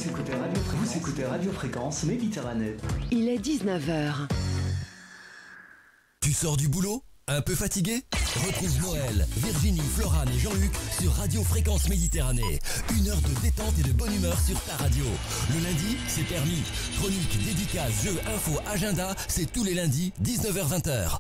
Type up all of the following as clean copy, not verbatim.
Vous écoutez Radio Fréquence Méditerranée. Il est 19h. Tu sors du boulot ? Un peu fatigué ? Retrouve Noël, Virginie, Florane et Jean-Luc sur Radio Fréquence Méditerranée. 1 heure de détente et de bonne humeur sur ta radio. Le lundi, c'est permis. Chronique, dédicaces, jeux, infos, agenda, c'est tous les lundis, 19h-20h.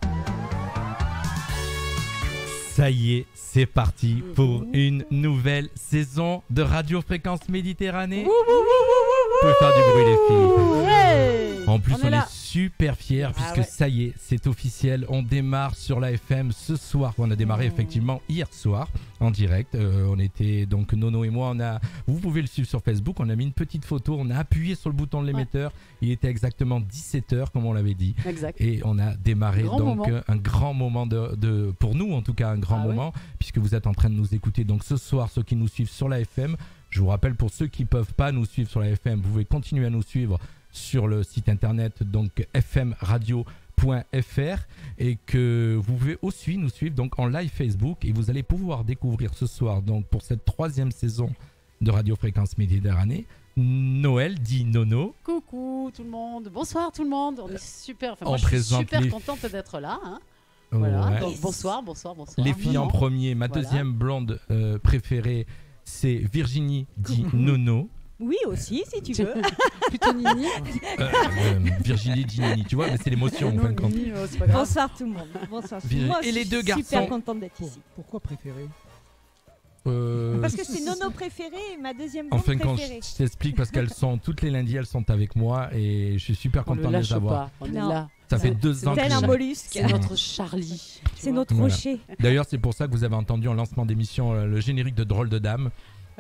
Ça y est, c'est parti pour une nouvelle saison de Radio Fréquence Méditerranée. On peut faire du bruit, les filles. Ouais. En plus, on là. est super fiers puisque ça y est, c'est officiel. On démarre sur la FM ce soir. On a démarré effectivement hier soir en direct. On était donc Nono et moi. Vous pouvez le suivre sur Facebook. On a mis une petite photo. On a appuyé sur le bouton de l'émetteur. Il était exactement 17h comme on l'avait dit. Exact. Et on a démarré un grand moment pour nous en tout cas un grand moment puisque vous êtes en train de nous écouter. Donc ce soir, ceux qui nous suivent sur la FM, je vous rappelle pour ceux qui ne peuvent pas nous suivre sur la FM, vous pouvez continuer à nous suivre sur le site internet donc fmradio.fr et que vous pouvez aussi nous suivre donc en live Facebook et vous allez pouvoir découvrir ce soir donc pour cette 3e saison de Radio Fréquence Méditerranée Noël dit Nono. Coucou tout le monde, bonsoir tout le monde, on est super, moi, je suis super contente d'être là. Voilà, donc bonsoir. Les filles en premier, ma deuxième blonde préférée c'est Virginie dit Nono. Oui, aussi, si tu veux. Plutôt Nini. Virginie dit Nini, tu vois, mais c'est l'émotion en fin de compte. Bonsoir tout le monde. Bonsoir. Moi, et les deux garçons. Super contente d'être ici. Pourquoi préféré Parce que c'est Nono préféré et ma deuxième blonde en fin de compte, préférée. je t'explique parce qu'elles sont toutes les lundis, elles sont avec moi et je suis super content de les avoir. On est là. Ça fait 2 ans que tel un mollusque. C'est notre Charlie. C'est notre rocher. D'ailleurs, c'est pour ça que vous avez entendu en lancement d'émission le générique de Drôle de Dame.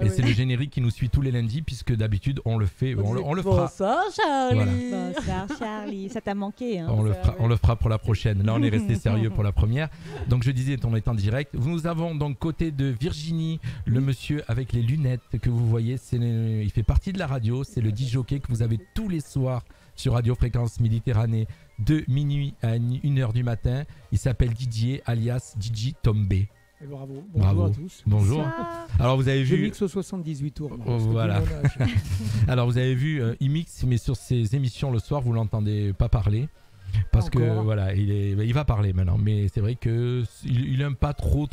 Et c'est le générique qui nous suit tous les lundis puisque d'habitude on le fait, on le fera. Bonsoir Charlie. Voilà. Bonsoir Charlie, ça t'a manqué hein. On le fera pour la prochaine. Là on est resté sérieux pour la première. Donc je disais, on est en direct. Nous avons donc côté de Virginie, le monsieur avec les lunettes que vous voyez, il fait partie de la radio, c'est le DJ que vous avez tous les soirs sur Radio Fréquence Méditerranée de minuit à 1h du matin. Il s'appelle Didier alias DJ Tombé. Et bravo. Bonjour à tous. Bonjour. Alors vous avez vu. Je mixe aux 78 tours. Voilà. Alors vous avez vu, il mixe, mais sur ses émissions le soir, vous l'entendez pas parler. Parce que voilà, il va parler maintenant, mais c'est vrai que il aime pas trop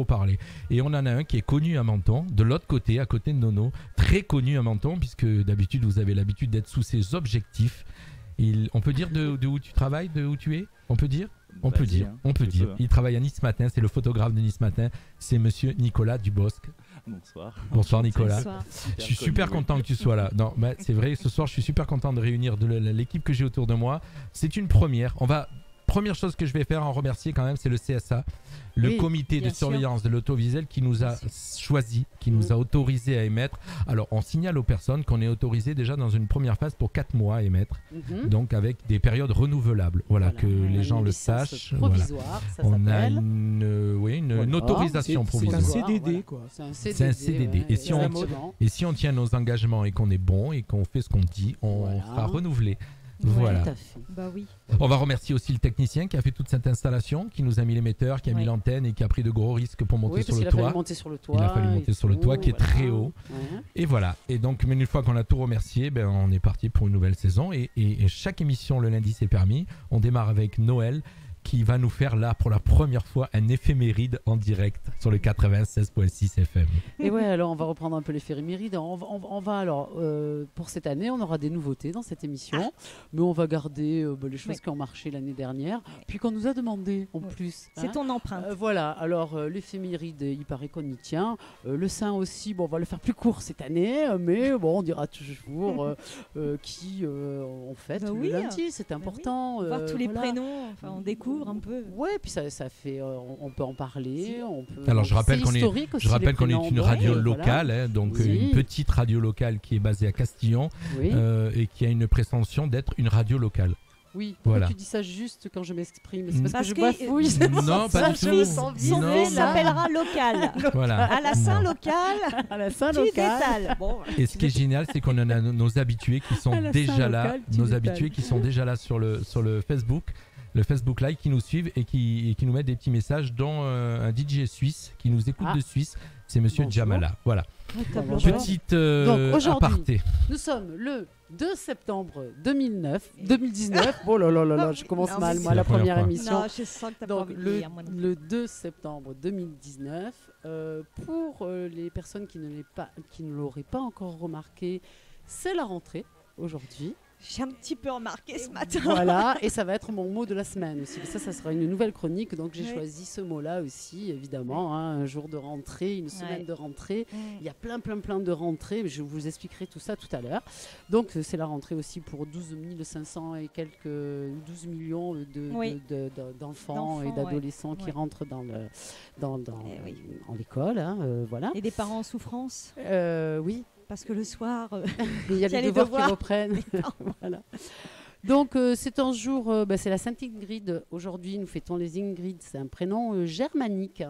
parler. Et on en a un qui est connu à Menton, de l'autre côté, à côté de Nono, très connu à Menton, puisque d'habitude vous avez l'habitude d'être sous ses objectifs. On peut dire de où tu travailles, de où tu es. On peut dire. On peut dire. Il travaille à Nice Matin, c'est le photographe de Nice Matin, c'est monsieur Nicolas Dubosc. Bonsoir Nicolas. Bonsoir. Je suis super content que tu sois là. Non, mais c'est vrai, ce soir je suis super content de réunir l'équipe que j'ai autour de moi. C'est une première. Première chose que je vais faire en remercier quand même, c'est le CSA, le comité de surveillance de l'audiovisuel qui nous a choisi, qui nous a autorisé à émettre. Alors on signale aux personnes qu'on est autorisé déjà dans une première phase pour 4 mois à émettre, donc avec des périodes renouvelables. Voilà que les gens le sachent. Provisoire, ça on a s'appelle. une autorisation provisoire. C'est un CDD quoi. C'est un CDD. Et si on tient nos engagements et qu'on est bon et qu'on fait ce qu'on dit, on sera renouvelé. Voilà. Tout à fait. Bah oui. On va remercier aussi le technicien qui a fait toute cette installation, qui nous a mis l'émetteur, qui a mis l'antenne et qui a pris de gros risques pour monter sur le toit. Il a fallu monter sur le toit qui est très haut. Et voilà. Et donc, une fois qu'on a tout remercié, on est parti pour une nouvelle saison. Et chaque émission le lundi, c'est permis. On démarre avec Noël, qui va nous faire là pour la première fois un éphéméride en direct sur le 96.6 FM. Et ouais, alors on va reprendre un peu l'éphéméride. On va alors pour cette année, on aura des nouveautés dans cette émission, mais on va garder les choses qui ont marché l'année dernière, puis qu'on nous a demandé en plus. C'est ton empreinte. Voilà. Alors l'éphéméride, il paraît qu'on y tient. Le sein aussi, on va le faire plus court cette année, mais on dira toujours qui on fête le lundi. C'est important. Voir tous les prénoms. On découvre un peu. Ouais, puis ça fait, on peut en parler. Alors je rappelle qu'on est une radio locale, donc une petite radio locale qui est basée à Castillon et qui a une prétention d'être une radio locale. Oui, voilà. Tu dis ça juste quand je m'exprime. C'est parce que je bafouille. Non, pas du tout. Son fils s'appellera local. Voilà. À la Saint-Local. À la Saint-Local. Bon. Et ce qui est génial, c'est qu'on en a nos habitués qui sont déjà là. Nos habitués qui sont déjà là sur le Facebook. le Facebook Live qui nous suivent et qui nous mettent des petits messages, dont un DJ suisse qui nous écoute de Suisse. C'est Monsieur Jamala. Voilà. Petite Donc, aparté. Nous sommes le 2 septembre 2019. Oh là là là là, je commence mal, moi, la première émission. Non, je sens que t'as Donc, pas envie de lire, moi non plus. le 2 septembre 2019, pour les personnes qui ne l'auraient pas encore remarqué, c'est la rentrée aujourd'hui. J'ai un petit peu remarqué ce matin. Voilà, et ça va être mon mot de la semaine aussi. Ça sera une nouvelle chronique, donc j'ai choisi ce mot-là aussi, évidemment. Un jour de rentrée, une semaine de rentrée. Il y a plein de rentrées, je vous expliquerai tout ça tout à l'heure. Donc c'est la rentrée aussi pour 12 500 et quelques 12 millions d'enfants et d'adolescents qui rentrent dans l'école. Hein, voilà. Et des parents en souffrance. Oui. Parce que le soir, il y a les devoirs qui reprennent. Voilà. Donc c'est un jour, c'est la Sainte Ingrid. Aujourd'hui, nous fêtons les Ingrid. C'est un prénom germanique.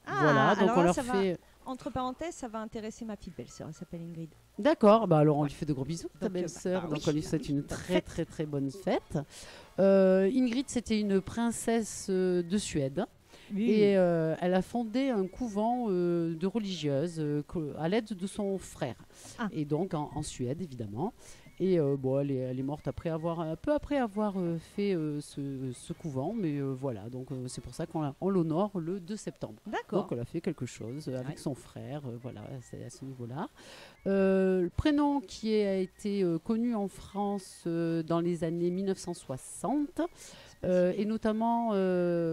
Voilà, donc on leur fait. Entre parenthèses, ça va intéresser ma petite belle-sœur. Elle s'appelle Ingrid. D'accord. Bah alors on lui fait de gros bisous, ta belle-sœur. Donc on lui souhaite une très bonne fête. Ingrid, c'était une princesse de Suède. Oui. Et elle a fondé un couvent de religieuses à l'aide de son frère. Et donc en Suède, évidemment. Et elle est morte peu après avoir fait ce couvent. Mais voilà, donc c'est pour ça qu'on l'honore le 2 septembre. D'accord. Donc elle a fait quelque chose avec son frère. Voilà, c'est à ce niveau-là. Le prénom qui a été connu en France dans les années 1960. Et notamment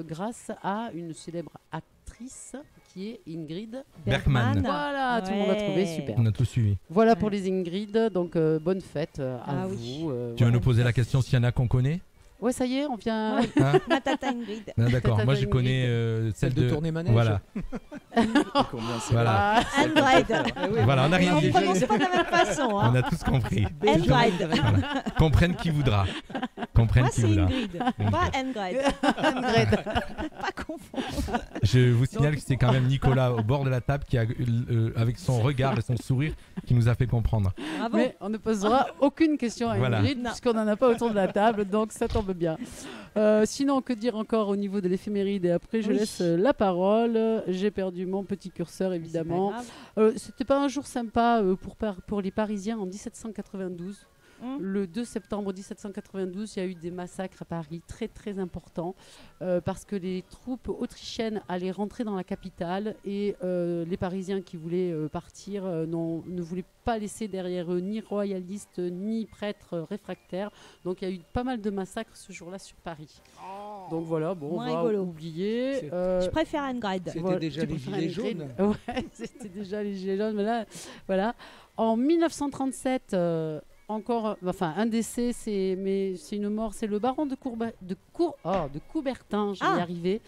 grâce à une célèbre actrice qui est Ingrid Bergman. Voilà, tout le monde a trouvé, super. On a tout suivi. Voilà pour les Ingrid, donc bonne fête à vous. Tu vas nous poser la question s'il y en a qu'on connaît ? Ouais, ça y est, on vient. Ma tata Ingrid. Ah, d'accord, moi je connais celle de tourner manège. Voilà. Voilà. Ingrid. Voilà, on n'a rien dit. On prononce pas de la même façon. On a tous compris. Ingrid. Voilà. Comprenne qui voudra. Moi c'est Ingrid, pas Ingrid. Ingrid. Pas confondre. Je vous signale que c'est quand même Nicolas au bord de la table qui a, avec son regard et son sourire, qui nous a fait comprendre. Bravo. Mais on ne posera aucune question à Ingrid puisqu'on n'en a pas autour de la table, donc ça tombe bien. Sinon, que dire encore au niveau de l'éphéméride? Et après, je laisse la parole. J'ai perdu mon petit curseur, évidemment. C'était pas un jour sympa pour les Parisiens en 1792. Le 2 septembre 1792, il y a eu des massacres à Paris très importants parce que les troupes autrichiennes allaient rentrer dans la capitale et les Parisiens qui voulaient partir ne voulaient pas laisser derrière eux ni royalistes ni prêtres réfractaires. Donc il y a eu pas mal de massacres ce jour-là sur Paris. Donc voilà, on va oublier. Je préfère Ingrid. C'était déjà les gilets jaunes. Ouais, c'était déjà les gilets jaunes. Mais là, voilà. En 1937... un décès, mais c'est une mort. C'est le baron de Coubertin, j'y ai arrivé,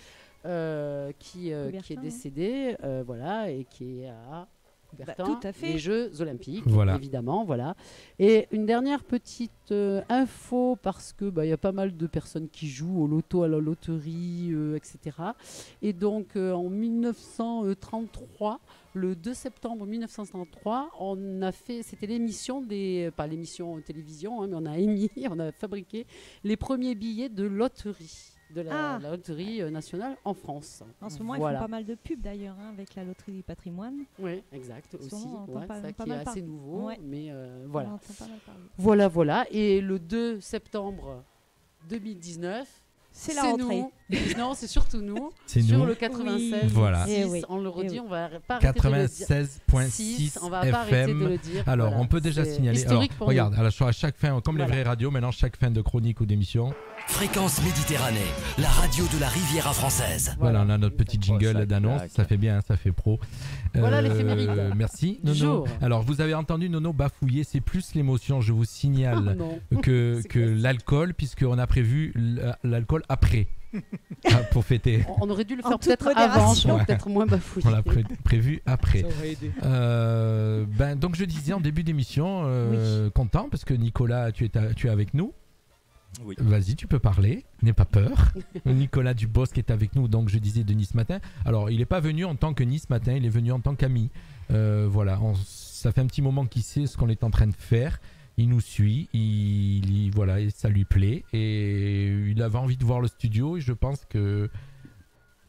qui est décédé, voilà, et qui est à Coubertin, tout à fait. les Jeux Olympiques, évidemment, voilà. Et une dernière petite info, parce que y a pas mal de personnes qui jouent au loto, à la loterie, etc. Et donc en 1933. Le 2 septembre 1933, c'était l'émission pas l'émission télévision, mais on a fabriqué les premiers billets de loterie, de la loterie nationale en France. En ce moment, ils font pas mal de pubs d'ailleurs, avec la loterie du patrimoine. Oui, exact, aussi. Ça qui est assez nouveau, ouais. Mais voilà. Voilà. Et le 2 septembre 2019, c'est la rentrée. Non, c'est surtout nous. C'est sur nous. le 96. Oui. Voilà. On le redit, on va pas arrêter 96.6 on va pas arrêter de le dire. Alors, on peut déjà signaler. Alors, regarde, à chaque fin, comme les vraies radios, maintenant, chaque fin de chronique ou d'émission. Fréquence Méditerranée, la radio de la Riviera française. Voilà, on a notre petit jingle d'annonce. Ça fait bien, ça fait pro. Voilà l'éphéméride. Merci, Nono. Alors, vous avez entendu Nono bafouiller, c'est plus l'émotion. Je vous signale que l'alcool, puisqu'on a prévu l'alcool après. Pour fêter. On aurait dû le faire peut-être avant, peut-être moins bafouillé. On l'a prévu après. Ça aurait aidé. Donc je disais en début d'émission, content parce que Nicolas, tu es avec nous. Oui. Vas-y, tu peux parler, n'aie pas peur. Nicolas Dubosc est avec nous, donc je disais de Nice Matin. Alors, il n'est pas venu en tant que Nice Matin, il est venu en tant qu'ami. Voilà, ça fait un petit moment qu'il sait ce qu'on est en train de faire. il nous suit, voilà, et ça lui plaît et il avait envie de voir le studio et je pense que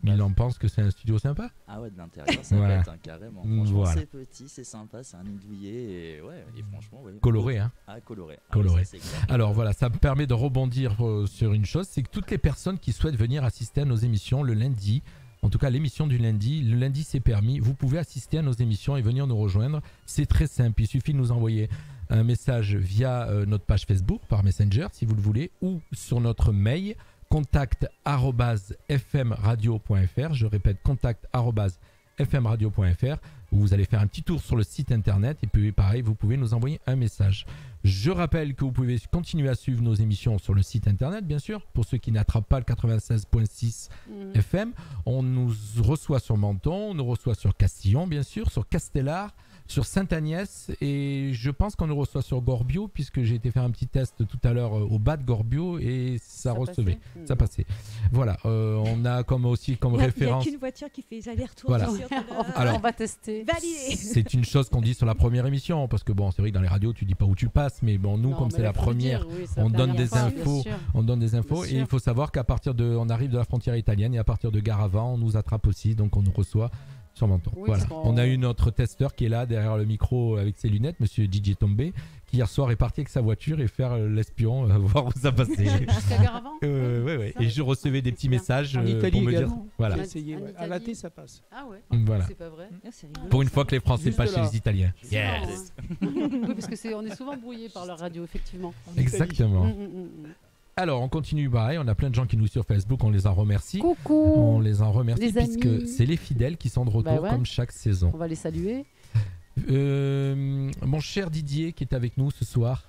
il en pense que c'est un studio sympa. Ah ouais, de l'intérieur ça Voilà. peut être carrément. Franchement, Voilà. c'est petit, c'est sympa, c'est un nid douillet et ouais, et franchement, ouais. Coloré, hein. Ah, coloré. Coloré. Oui, ça, c'est clair. Alors voilà, ça me permet de rebondir sur une chose, c'est que toutes les personnes qui souhaitent venir assister à nos émissions le lundi, en tout cas l'émission du lundi, le lundi c'est permis, vous pouvez assister à nos émissions et venir nous rejoindre. C'est très simple, il suffit de nous envoyer un message via notre page Facebook par Messenger si vous le voulez, ou sur notre mail contact@fmradio.fr. Je répète, contact@fmradio.fr. Vous allez faire un petit tour sur le site internet et puis pareil, vous pouvez nous envoyer un message. Je rappelle que vous pouvez continuer à suivre nos émissions sur le site internet, bien sûr, pour ceux qui n'attrapent pas le 96.6 FM. On nous reçoit sur Menton, on nous reçoit sur Castillon, bien sûr, sur Castellar, sur Sainte-Agnès et je pense qu'on nous reçoit sur Gorbio puisque j'ai été faire un petit test tout à l'heure au bas de Gorbio et ça recevait, ça passait. Voilà, on a aussi comme référence. Il n'y a qu'une voiture qui fait les allers-retours. Voilà. Alors, on va tester. Validé. C'est une chose qu'on dit sur la première émission parce que bon, c'est vrai que dans les radios tu dis pas où tu passes, mais bon, nous comme c'est la première, on donne des infos, et il faut savoir qu'à partir on arrive de la frontière italienne et à partir de Garavant, on nous attrape aussi, donc on nous reçoit sur Menton. Oui, voilà. On a eu notre testeur qui est là derrière le micro avec ses lunettes, monsieur DJ Tombé, qui hier soir est parti avec sa voiture et faire l'espion, voir où ça passait. Jusqu'à Garavant. Ouais. Et je recevais des petits messages En Italie pour me dire. également. Voilà. J'ai essayé, ouais. À la thé, ça passe. Ah ouais. Voilà. C'est pas vrai. Pour une fois que les Français Juste passent chez là. les Italiens. C'est marrant, hein. Oui, parce que on est souvent brouillé par la radio, effectivement. Exactement. Alors, on continue pareil. On a plein de gens qui nous suivent sur Facebook. On les en remercie. Coucou. On les en remercie Les puisque amis. c'est les fidèles qui sont de retour comme chaque saison. On va les saluer. Mon cher Didier qui est avec nous ce soir.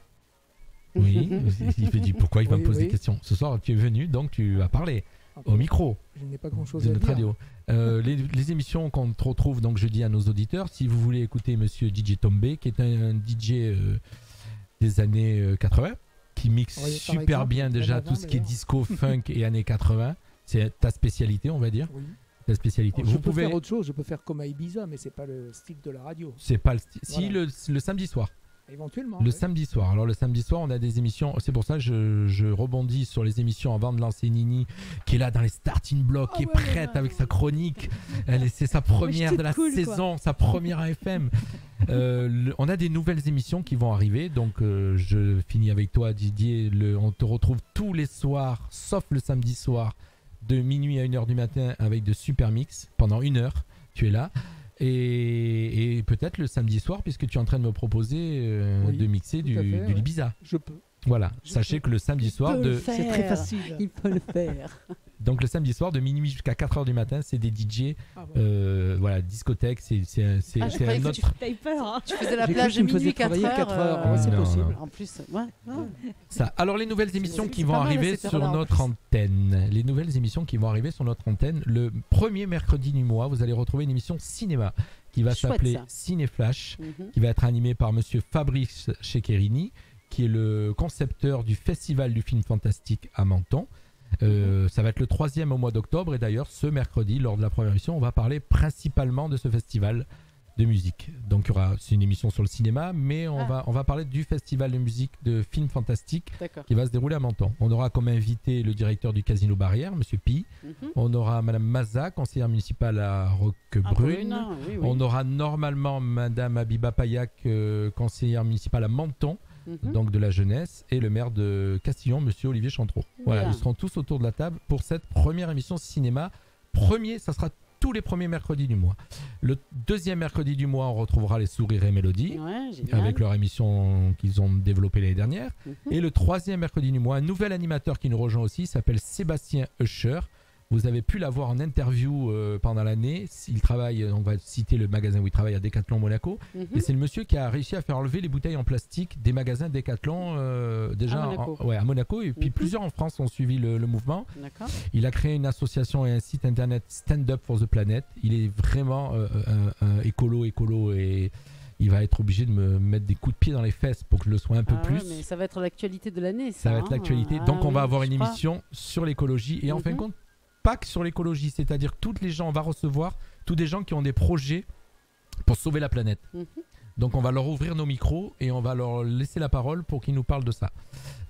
Oui, il me dit pourquoi il va me poser des questions. Ce soir, tu es venu, donc tu vas parler au micro. Je n'ai pas grand-chose de à notre dire. radio. Les émissions qu'on retrouve, donc je dis à nos auditeurs, si vous voulez écouter monsieur DJ Tombé, qui est un DJ des années 80, qui mixe super exemple, bien déjà avant, tout ce qui est d'ailleurs. disco, funk et années 80. C'est ta spécialité, on va dire. Oui. Ta spécialité. Alors, Vous je peux pouvez. faire autre chose, je peux faire comme à Ibiza, mais c'est pas le style de la radio. C'est pas le style. Si, Voilà. le samedi soir. Éventuellement. Le ouais. samedi soir. Alors le samedi soir, on a des émissions. C'est pour ça que je rebondis sur les émissions avant de lancer Nini, qui est là dans les starting blocks, qui est prête avec sa chronique. C'est sa première de la saison, sa première AFM. On a des nouvelles émissions qui vont arriver. Donc je finis avec toi, Didier. On te retrouve tous les soirs, sauf le samedi soir, de minuit à 1h du matin avec de super mix pendant 1 heure. Tu es là. Et peut-être le samedi soir, puisque tu es en train de me proposer de mixer du Ibiza. Je peux. Voilà, sachez que le samedi soir c'est très facile. Il peut le faire. Donc le samedi soir de minuit jusqu'à 4h du matin, c'est des DJ voilà, discothèque, c'est un autre. T'as eu peur, hein. Tu faisais la J'ai plage cru de que tu me minuit faisais 4 travailler 4 heures. heures. Ouais, c'est Non, possible. non. En plus, ouais. Ça. Alors les nouvelles émissions qui vont pas mal à arriver cette sur heure-là, en notre plus. antenne. Les nouvelles émissions qui vont arriver sur notre antenne. Le premier mercredi du mois, vous allez retrouver une émission cinéma qui va Chouette, s'appeler ça. Cinéflash, Mhm. qui va être animée par monsieur Fabrice Ceccherini, qui est le concepteur du Festival du film fantastique à Menton. Ça va être le 3e au mois d'octobre et d'ailleurs ce mercredi lors de la première émission on va parler principalement de ce festival de musique. Donc c'est une émission sur le cinéma mais on va parler du festival de musique de films fantastiques qui va se dérouler à Menton. On aura comme invité le directeur du Casino Barrière, monsieur Pi. On aura madame Maza, conseillère municipale à Roquebrune. Oui. On aura normalement madame Abiba Payak, conseillère municipale à Menton. Donc de la jeunesse, et le maire de Castillon, monsieur Olivier Chantreau. Voilà, ils seront tous autour de la table pour cette première émission cinéma. Ça sera tous les premiers mercredis du mois. Le 2e mercredi du mois, on retrouvera les Sourires et Mélodies, avec leur émission qu'ils ont développée l'année dernière. Et le 3e mercredi du mois, un nouvel animateur qui nous rejoint aussi, s'appelle Sébastien Usher. Vous avez pu l'avoir en interview pendant l'année. Il travaille, on va citer le magasin où il travaille à Decathlon Monaco. Et c'est le monsieur qui a réussi à faire enlever les bouteilles en plastique des magasins Decathlon déjà à Monaco. Et puis plusieurs en France ont suivi le mouvement. Il a créé une association et un site internet Stand Up for the Planet. Il est vraiment écolo et il va être obligé de me mettre des coups de pied dans les fesses pour que je le sois un peu plus. Mais ça va être l'actualité de l'année. Ça va être l'actualité. Donc on va avoir une émission sur l'écologie. Et en fin de compte, pas que sur l'écologie, c'est-à-dire toutes les gens, on va recevoir tous des gens qui ont des projets pour sauver la planète. Donc on va leur ouvrir nos micros et on va leur laisser la parole pour qu'ils nous parlent de ça.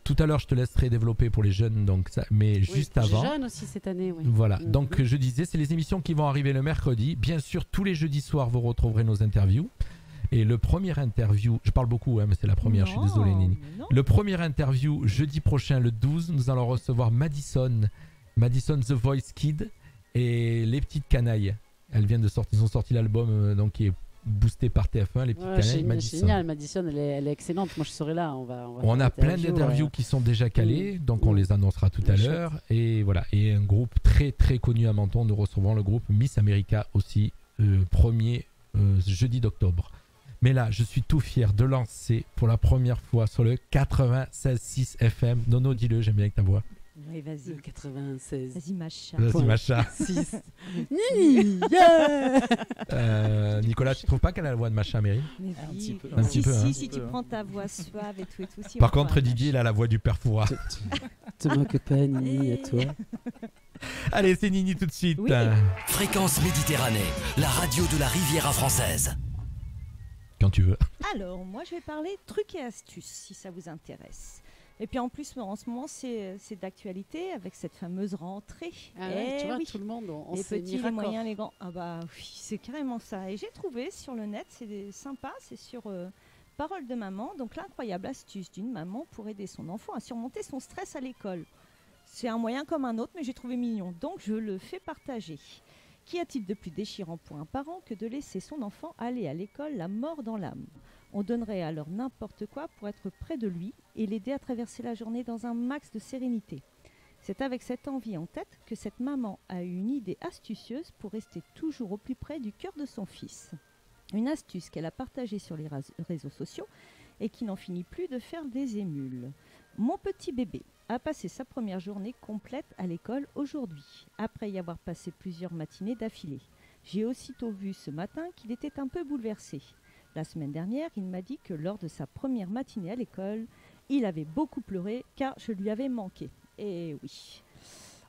Tout à l'heure, je te laisserai développer pour les jeunes, donc ça, mais juste avant. Jeunes aussi cette année, oui. Voilà, donc je disais, c'est les émissions qui vont arriver le mercredi. Bien sûr, tous les jeudis soirs, vous retrouverez nos interviews. Et le premier interview, je parle beaucoup, mais c'est la première, je suis désolé Nini. Le premier interview, jeudi prochain, le 12, nous allons recevoir Madison The Voice Kid et les petites canailles. Elles viennent de sortir, ils ont sorti l'album donc qui est boosté par TF1, les petites canailles. Madison. Génial, Madison, elle est excellente. Moi, je serai là. On a plein d'interviews qui sont déjà calées, donc on les annoncera tout à l'heure. Et voilà, et un groupe très très connu à Menton, nous recevrons le groupe Miss America aussi, premier jeudi d'octobre. Mais là, je suis tout fier de lancer pour la première fois sur le 96.6 FM. Nono, dis-le, j'aime bien avec ta voix. Oui, vas-y. 96. Vas-y, Macha. Vas-y, Macha. 6. Nicolas, tu trouves pas qu'elle a la voix de Macha, Mary? Un petit peu. Un petit peu, hein. Si tu prends ta voix suave et tout. Si Par contre, Didier, il a la voix du père Foura. Te moque pas, Nini, à toi. Allez, c'est Nini tout de suite. Oui. Fréquence Méditerranée, la radio de la Riviera française. Quand tu veux. Alors, moi, je vais parler trucs et astuces, si ça vous intéresse. Et puis en plus, en ce moment, c'est d'actualité avec cette fameuse rentrée. Tu vois, tout le monde, on les s'est petits, mis les moyens, les grands. Ah bah oui, c'est carrément ça. Et j'ai trouvé sur le net, c'est sympa, c'est sur Parole de maman. Donc l'incroyable astuce d'une maman pour aider son enfant à surmonter son stress à l'école. C'est un moyen comme un autre, mais j'ai trouvé mignon. Donc je le fais partager. Qu'y a-t-il de plus déchirant pour un parent que de laisser son enfant aller à l'école la mort dans l'âme? On donnerait alors n'importe quoi pour être près de lui et l'aider à traverser la journée dans un max de sérénité. C'est avec cette envie en tête que cette maman a eu une idée astucieuse pour rester toujours au plus près du cœur de son fils. Une astuce qu'elle a partagée sur les réseaux sociaux et qui n'en finit plus de faire des émules. Mon petit bébé a passé sa première journée complète à l'école aujourd'hui, après y avoir passé plusieurs matinées d'affilée. J'ai aussitôt vu ce matin qu'il était un peu bouleversé. La semaine dernière, il m'a dit que lors de sa première matinée à l'école, il avait beaucoup pleuré car je lui avais manqué. Et oui.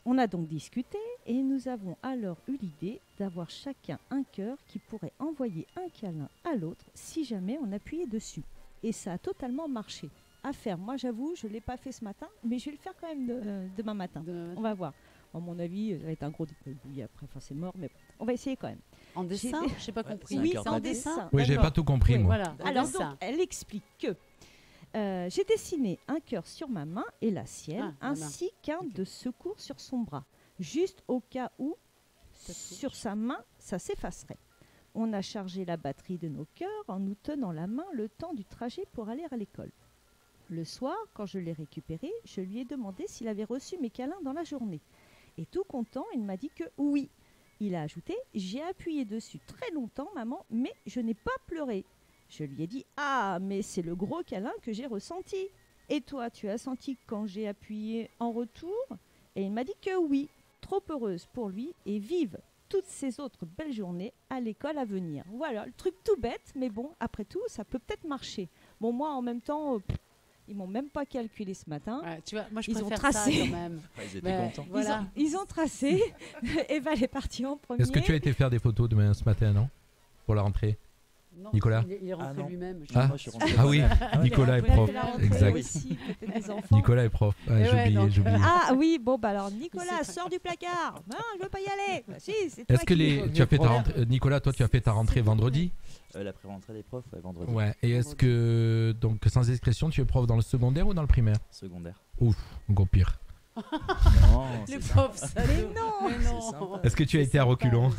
On a donc discuté et nous avons alors eu l'idée d'avoir chacun un cœur qui pourrait envoyer un câlin à l'autre si jamais on appuyait dessus. Et ça a totalement marché. À faire, moi j'avoue, je ne l'ai pas fait ce matin, mais je vais le faire quand même demain matin. On va voir. À mon avis, ça va être un gros débrouille après, enfin c'est mort, mais on va essayer quand même. En dessin, je n'ai pas compris. Oui, c'est en dessin. Oui, j'ai pas tout compris, moi. Voilà, alors donc, elle explique que j'ai dessiné un cœur sur ma main et la sienne, ainsi qu'un de secours sur son bras, juste au cas où sur sa main, ça s'effacerait. On a chargé la batterie de nos cœurs en nous tenant la main le temps du trajet pour aller à l'école. Le soir, quand je l'ai récupéré, je lui ai demandé s'il avait reçu mes câlins dans la journée. Et tout content, il m'a dit que oui. Il a ajouté « J'ai appuyé dessus très longtemps, maman, mais je n'ai pas pleuré. » Je lui ai dit « Ah, mais c'est le gros câlin que j'ai ressenti. Et toi, tu as senti quand j'ai appuyé en retour ?» Et il m'a dit que oui. Trop heureuse pour lui et vive toutes ces autres belles journées à l'école à venir. Voilà, le truc tout bête, mais bon, après tout, ça peut peut-être marcher. Bon, moi, en même temps... Ils m'ont même pas calculé ce matin. Ouais, tu vois, moi je ils ont préfère tracé. ça quand même. Ils étaient contents. Voilà. Ils ont tracé. Eva est partie en premier. Est-ce que tu as été faire des photos demain ce matin, non? Pour la rentrée? Non, Nicolas? Il est rentré lui-même. Moi, je suis rentré. Ah oui, Nicolas est prof. Exact. Aussi, des enfants. Nicolas est prof. J'oubliais. Ah oui, bon, bah alors Nicolas, sors du placard. Non, je veux pas y aller. Bah, si, c'est toi. Est-ce que tu as fait ta rentrée, Nicolas, toi tu as fait ta rentrée vendredi? La pré-rentrée des profs, vendredi. Ouais, et est-ce que, donc sans discrétion, tu es prof dans le secondaire ou dans le primaire? Secondaire. Ouf, encore pire. Non, Les c'est profs, ça. ça. Mais non. C'est sympa. Est-ce que tu as été à reculons?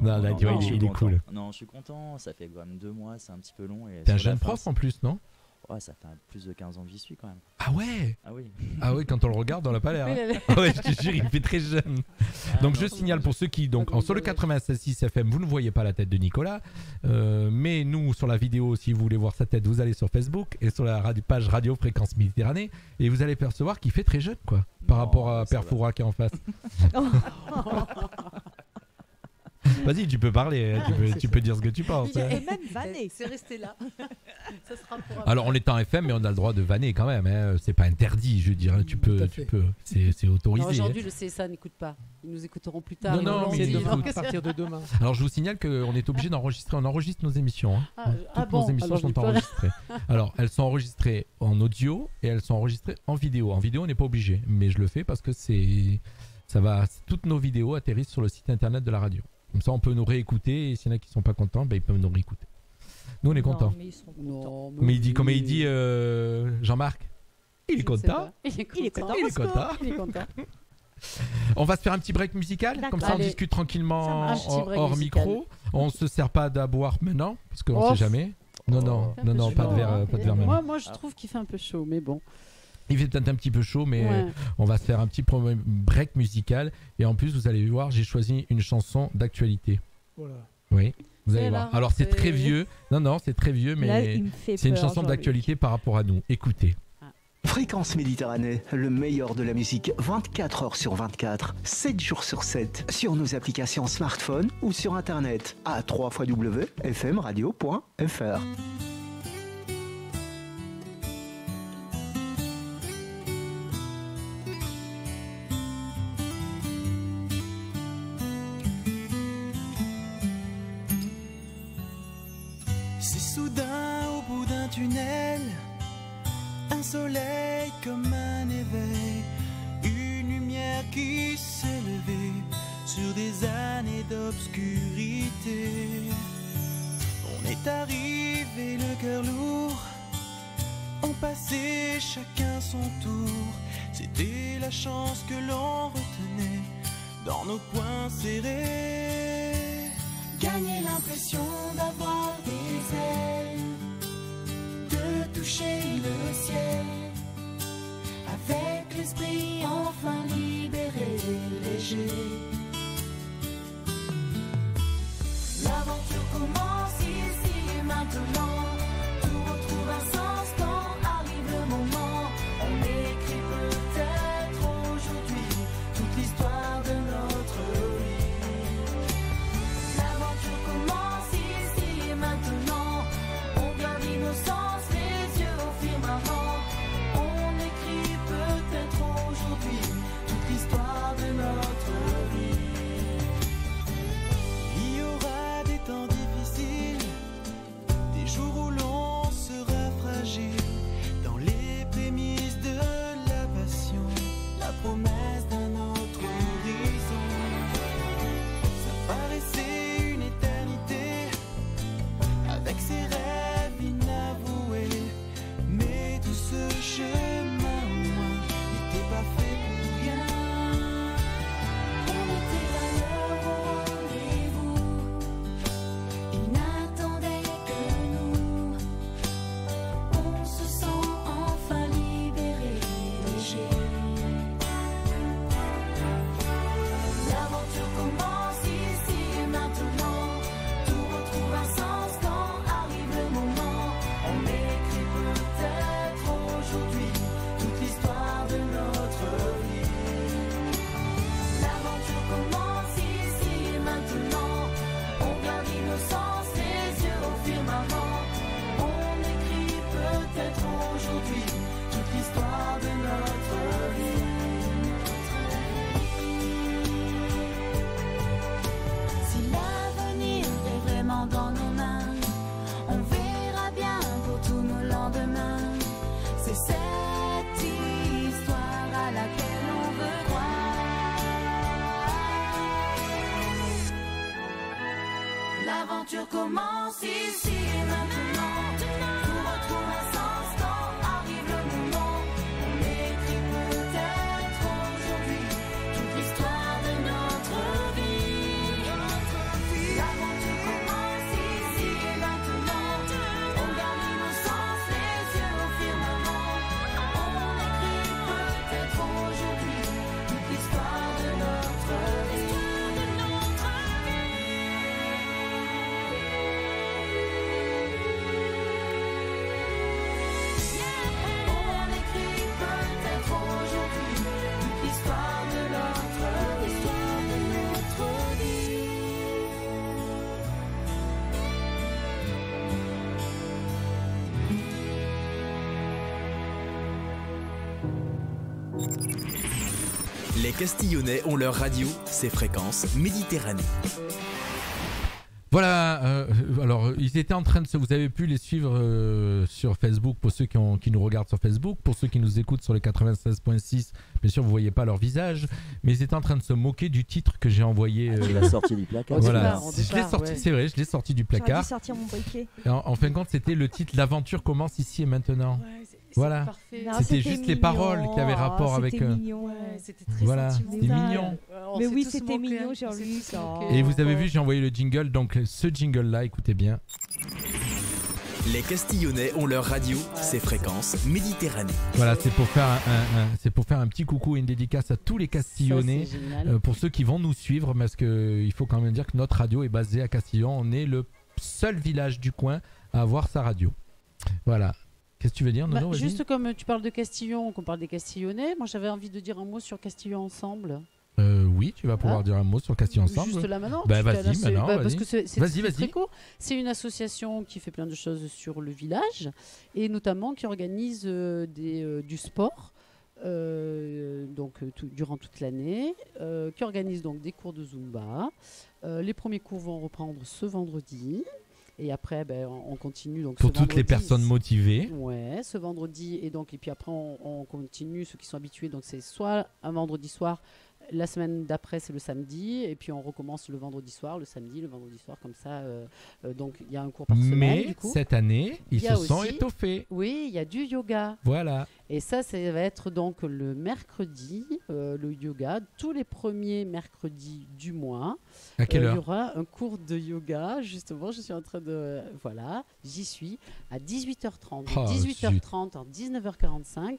Non, là, tu vois, je suis il est content. cool. Non, je suis content. Ça fait quand même 2 mois, c'est un petit peu long. T'es un jeune prof en plus, non? Ouais, ça fait plus de 15 ans que j'y suis quand même. Ah ouais? Ah oui. Ah oui, quand on le regarde, on l'a pas l'air. Hein. Ah ouais, je te jure, il fait très jeune. Donc je signale pour ceux qui, donc sur le 96.6 FM, vous ne voyez pas la tête de Nicolas, mais nous sur la vidéo, si vous voulez voir sa tête, vous allez sur Facebook et sur la page Radio Fréquence Méditerranée et vous allez percevoir qu'il fait très jeune, quoi, par rapport à Père Foura qui est en face. Vas-y, tu peux parler, tu peux dire ce que tu penses. Il est même vanné. C'est resté là. Ça sera pour Alors on est en FM, mais on a le droit de vanner quand même. Hein. C'est pas interdit, je veux dire. Tu peux, c'est autorisé. Aujourd'hui, le CSA n'écoute pas. ils nous écouteront plus tard. Non, mais c'est ils demain, écoutent. à partir de demain. Alors je vous signale qu'on est obligé d'enregistrer. On enregistre nos émissions. Hein. Toutes nos émissions alors, sont enregistrées. Alors elles sont enregistrées en audio et elles sont enregistrées en vidéo. En vidéo, on n'est pas obligé, mais je le fais parce que toutes nos vidéos atterrissent sur le site internet de la radio. Comme ça, on peut nous réécouter et s'il y en a qui sont pas contents, ils peuvent nous réécouter. Nous, on est contents. Mais ils seront contents. Non, Mais il dit, comment il dit Jean-Marc? Il est content. Il est content. Il est content. Il est content. On va se faire un petit break musical, D'accord. comme ça on Allez. discute tranquillement Ça marche. Un petit break hors musical. micro. On se sert pas d'aboire maintenant, parce qu'on Oh. sait jamais. Non, pas de verre, pas de verre maintenant. Moi, je trouve qu'il fait un peu chaud, mais bon. Il fait peut-être un petit peu chaud, mais Ouais. on va se faire un petit break musical. Et en plus, vous allez voir, j'ai choisi une chanson d'actualité. Voilà. Oui, vous allez C'est voir. la Alors c'est rentrée. très vieux. Non, c'est très vieux, Là, mais il me fait c'est une peur, chanson Jean-Luc. d'actualité par rapport à nous. Écoutez. Fréquence Méditerranée, le meilleur de la musique 24 heures sur 24, 7 jours sur 7, sur nos applications smartphone ou sur internet à www.fmradio.fr. C'est soudain au bout d'un tunnel, un soleil comme un éveil, une lumière qui s'est levée sur des années d'obscurité. On est arrivé le cœur lourd, on passait chacun son tour. C'était la chance que l'on retenait dans nos poings serrés. Gagner l'impression d'avoir des ailes, de toucher le ciel, avec l'esprit enfin libéré, léger. L'aventure commence ici et maintenant, tout retrouve un sens quand arrive le moment. On écrit peut-être aujourd'hui toute l'histoire de notre vie. L'aventure commence ici et maintenant, on garde l'innocence, les yeux au firmament. On écrit peut-être aujourd'hui toute l'histoire de notre vie. Il y aura des temps difficiles, des jours où l'on sera fragile, dans les prémices de la passion, la promesse d'un autre horizon. Ça paraissait une éternité, avec ses rêves inavoués, mais tout ce chemin loin n'était pas fait pour rien. On était d'ailleurs au rendez-vous, il n'attendait que nous. On se sent enfin libéré, léger. L'aventure commence ici et maintenant, tout retrouve un sens quand arrive le moment. On écrit peut-être aujourd'hui toute l'histoire de notre vie. L'aventure commence ici et maintenant, on garde l'innocence, les yeux au firmament. On écrit peut-être aujourd'hui toute l'histoire de notre vie. Si l'avenir est vraiment dans nos mains, on verra bien pour tous nos lendemains. C'est cette histoire à laquelle on veut croire. L'aventure commence ici et maintenant. Tout retrouve un sens quand arrive le moment. On écrit peut-être aujourd'hui toute l'histoire de notre vie. L'aventure commence ici et maintenant. On garde l'innocence, les yeux au firmament. On écrit peut-être aujourd'hui toute l'histoire de notre vie. On écrit peut-être aujourd'hui toute l'histoire de notre vie. Les Castillonnais ont leur radio, c'est Fréquence Méditerranée. Voilà, alors ils étaient en train de vous avez pu les suivre sur Facebook pour ceux qui nous regardent sur Facebook, pour ceux qui nous écoutent sur le 96.6, bien sûr vous voyez pas leur visage, mais ils étaient en train de se moquer du titre que j'ai envoyé. Tu l'as sorti du placard. Voilà, je l'ai sorti, c'est vrai, je l'ai sorti du placard. J'aurais dû sortir mon briquet. En fin de compte, c'était le titre "L'aventure commence ici et maintenant". Voilà, c'était juste les paroles qui avaient rapport avec. C'était mignon. C'était très voilà, sentimental. c'était mignon. Mais oui, c'était mignon, Jean-Luc. Et vous avez vu, j'ai envoyé le jingle, donc ce jingle-là, écoutez bien. Les Castillonnais ont leur radio, c'est Fréquence Méditerranée. Voilà, c'est pour faire un petit coucou et une dédicace à tous les Castillonnais, pour ceux qui vont nous suivre, parce qu'il faut quand même dire que notre radio est basée à Castillon. On est le seul village du coin à avoir sa radio. Voilà. Qu'est-ce que tu veux dire, Nono? Juste comme tu parles de Castillon, qu'on parle des Castillonnais, moi j'avais envie de dire un mot sur Castillon Ensemble. Oui, tu vas pouvoir dire un mot sur Castillon Ensemble. Juste là maintenant. Vas-y, maintenant. Parce que c'est vas-y. très court. C'est une association qui fait plein de choses sur le village et notamment qui organise du sport. Durant toute l'année, qui organise donc des cours de Zumba. Les premiers cours vont reprendre ce vendredi. Et après, on continue. Donc, pour toutes les personnes motivées. Ouais, ce vendredi. Et puis après, on continue, ceux qui sont habitués. Donc c'est soit un vendredi soir, la semaine d'après, c'est le samedi. Et puis on recommence le vendredi soir, le samedi, le vendredi soir, comme ça. Donc il y a un cours par semaine. Mais du coup. cette année, ils se sont étoffés. Oui, il y a du yoga. Voilà. Et ça va être donc le mercredi, le yoga, tous les premiers mercredis du mois. À quelle heure? Il y aura un cours de yoga, justement, je suis en train de... Voilà, j'y suis, à 18h30. 18h30 à 19h45.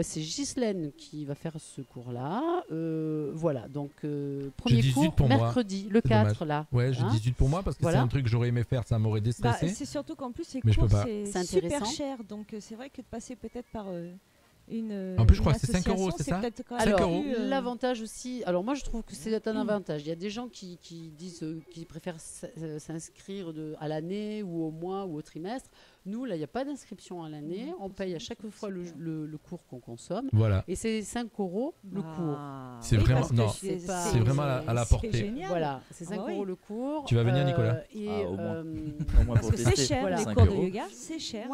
C'est Ghislaine qui va faire ce cours-là. Voilà, donc premier cours, pour mercredi, le 4, là. Ouais, j'ai 18 pour moi parce que c'est un truc que j'aurais aimé faire, ça m'aurait déstressé. C'est surtout qu'en plus, ces mais cours, c'est super cher. Donc c'est vrai que de passer peut-être par... en plus, je crois que c'est 5 €, c'est ça? Alors, l'avantage aussi, alors moi je trouve que c'est un avantage. Il y a des gens qui disent qu'ils préfèrent s'inscrire à l'année ou au mois ou au trimestre. Nous, là, il n'y a pas d'inscription à l'année. On paye à chaque fois le cours qu'on consomme. Voilà. Et c'est 5 € le cours. C'est vraiment, c'est vraiment à la portée. Voilà, c'est 5 € le cours. Tu vas venir, Nicolas? Au moins parce que c'est cher, les cours de yoga, c'est cher.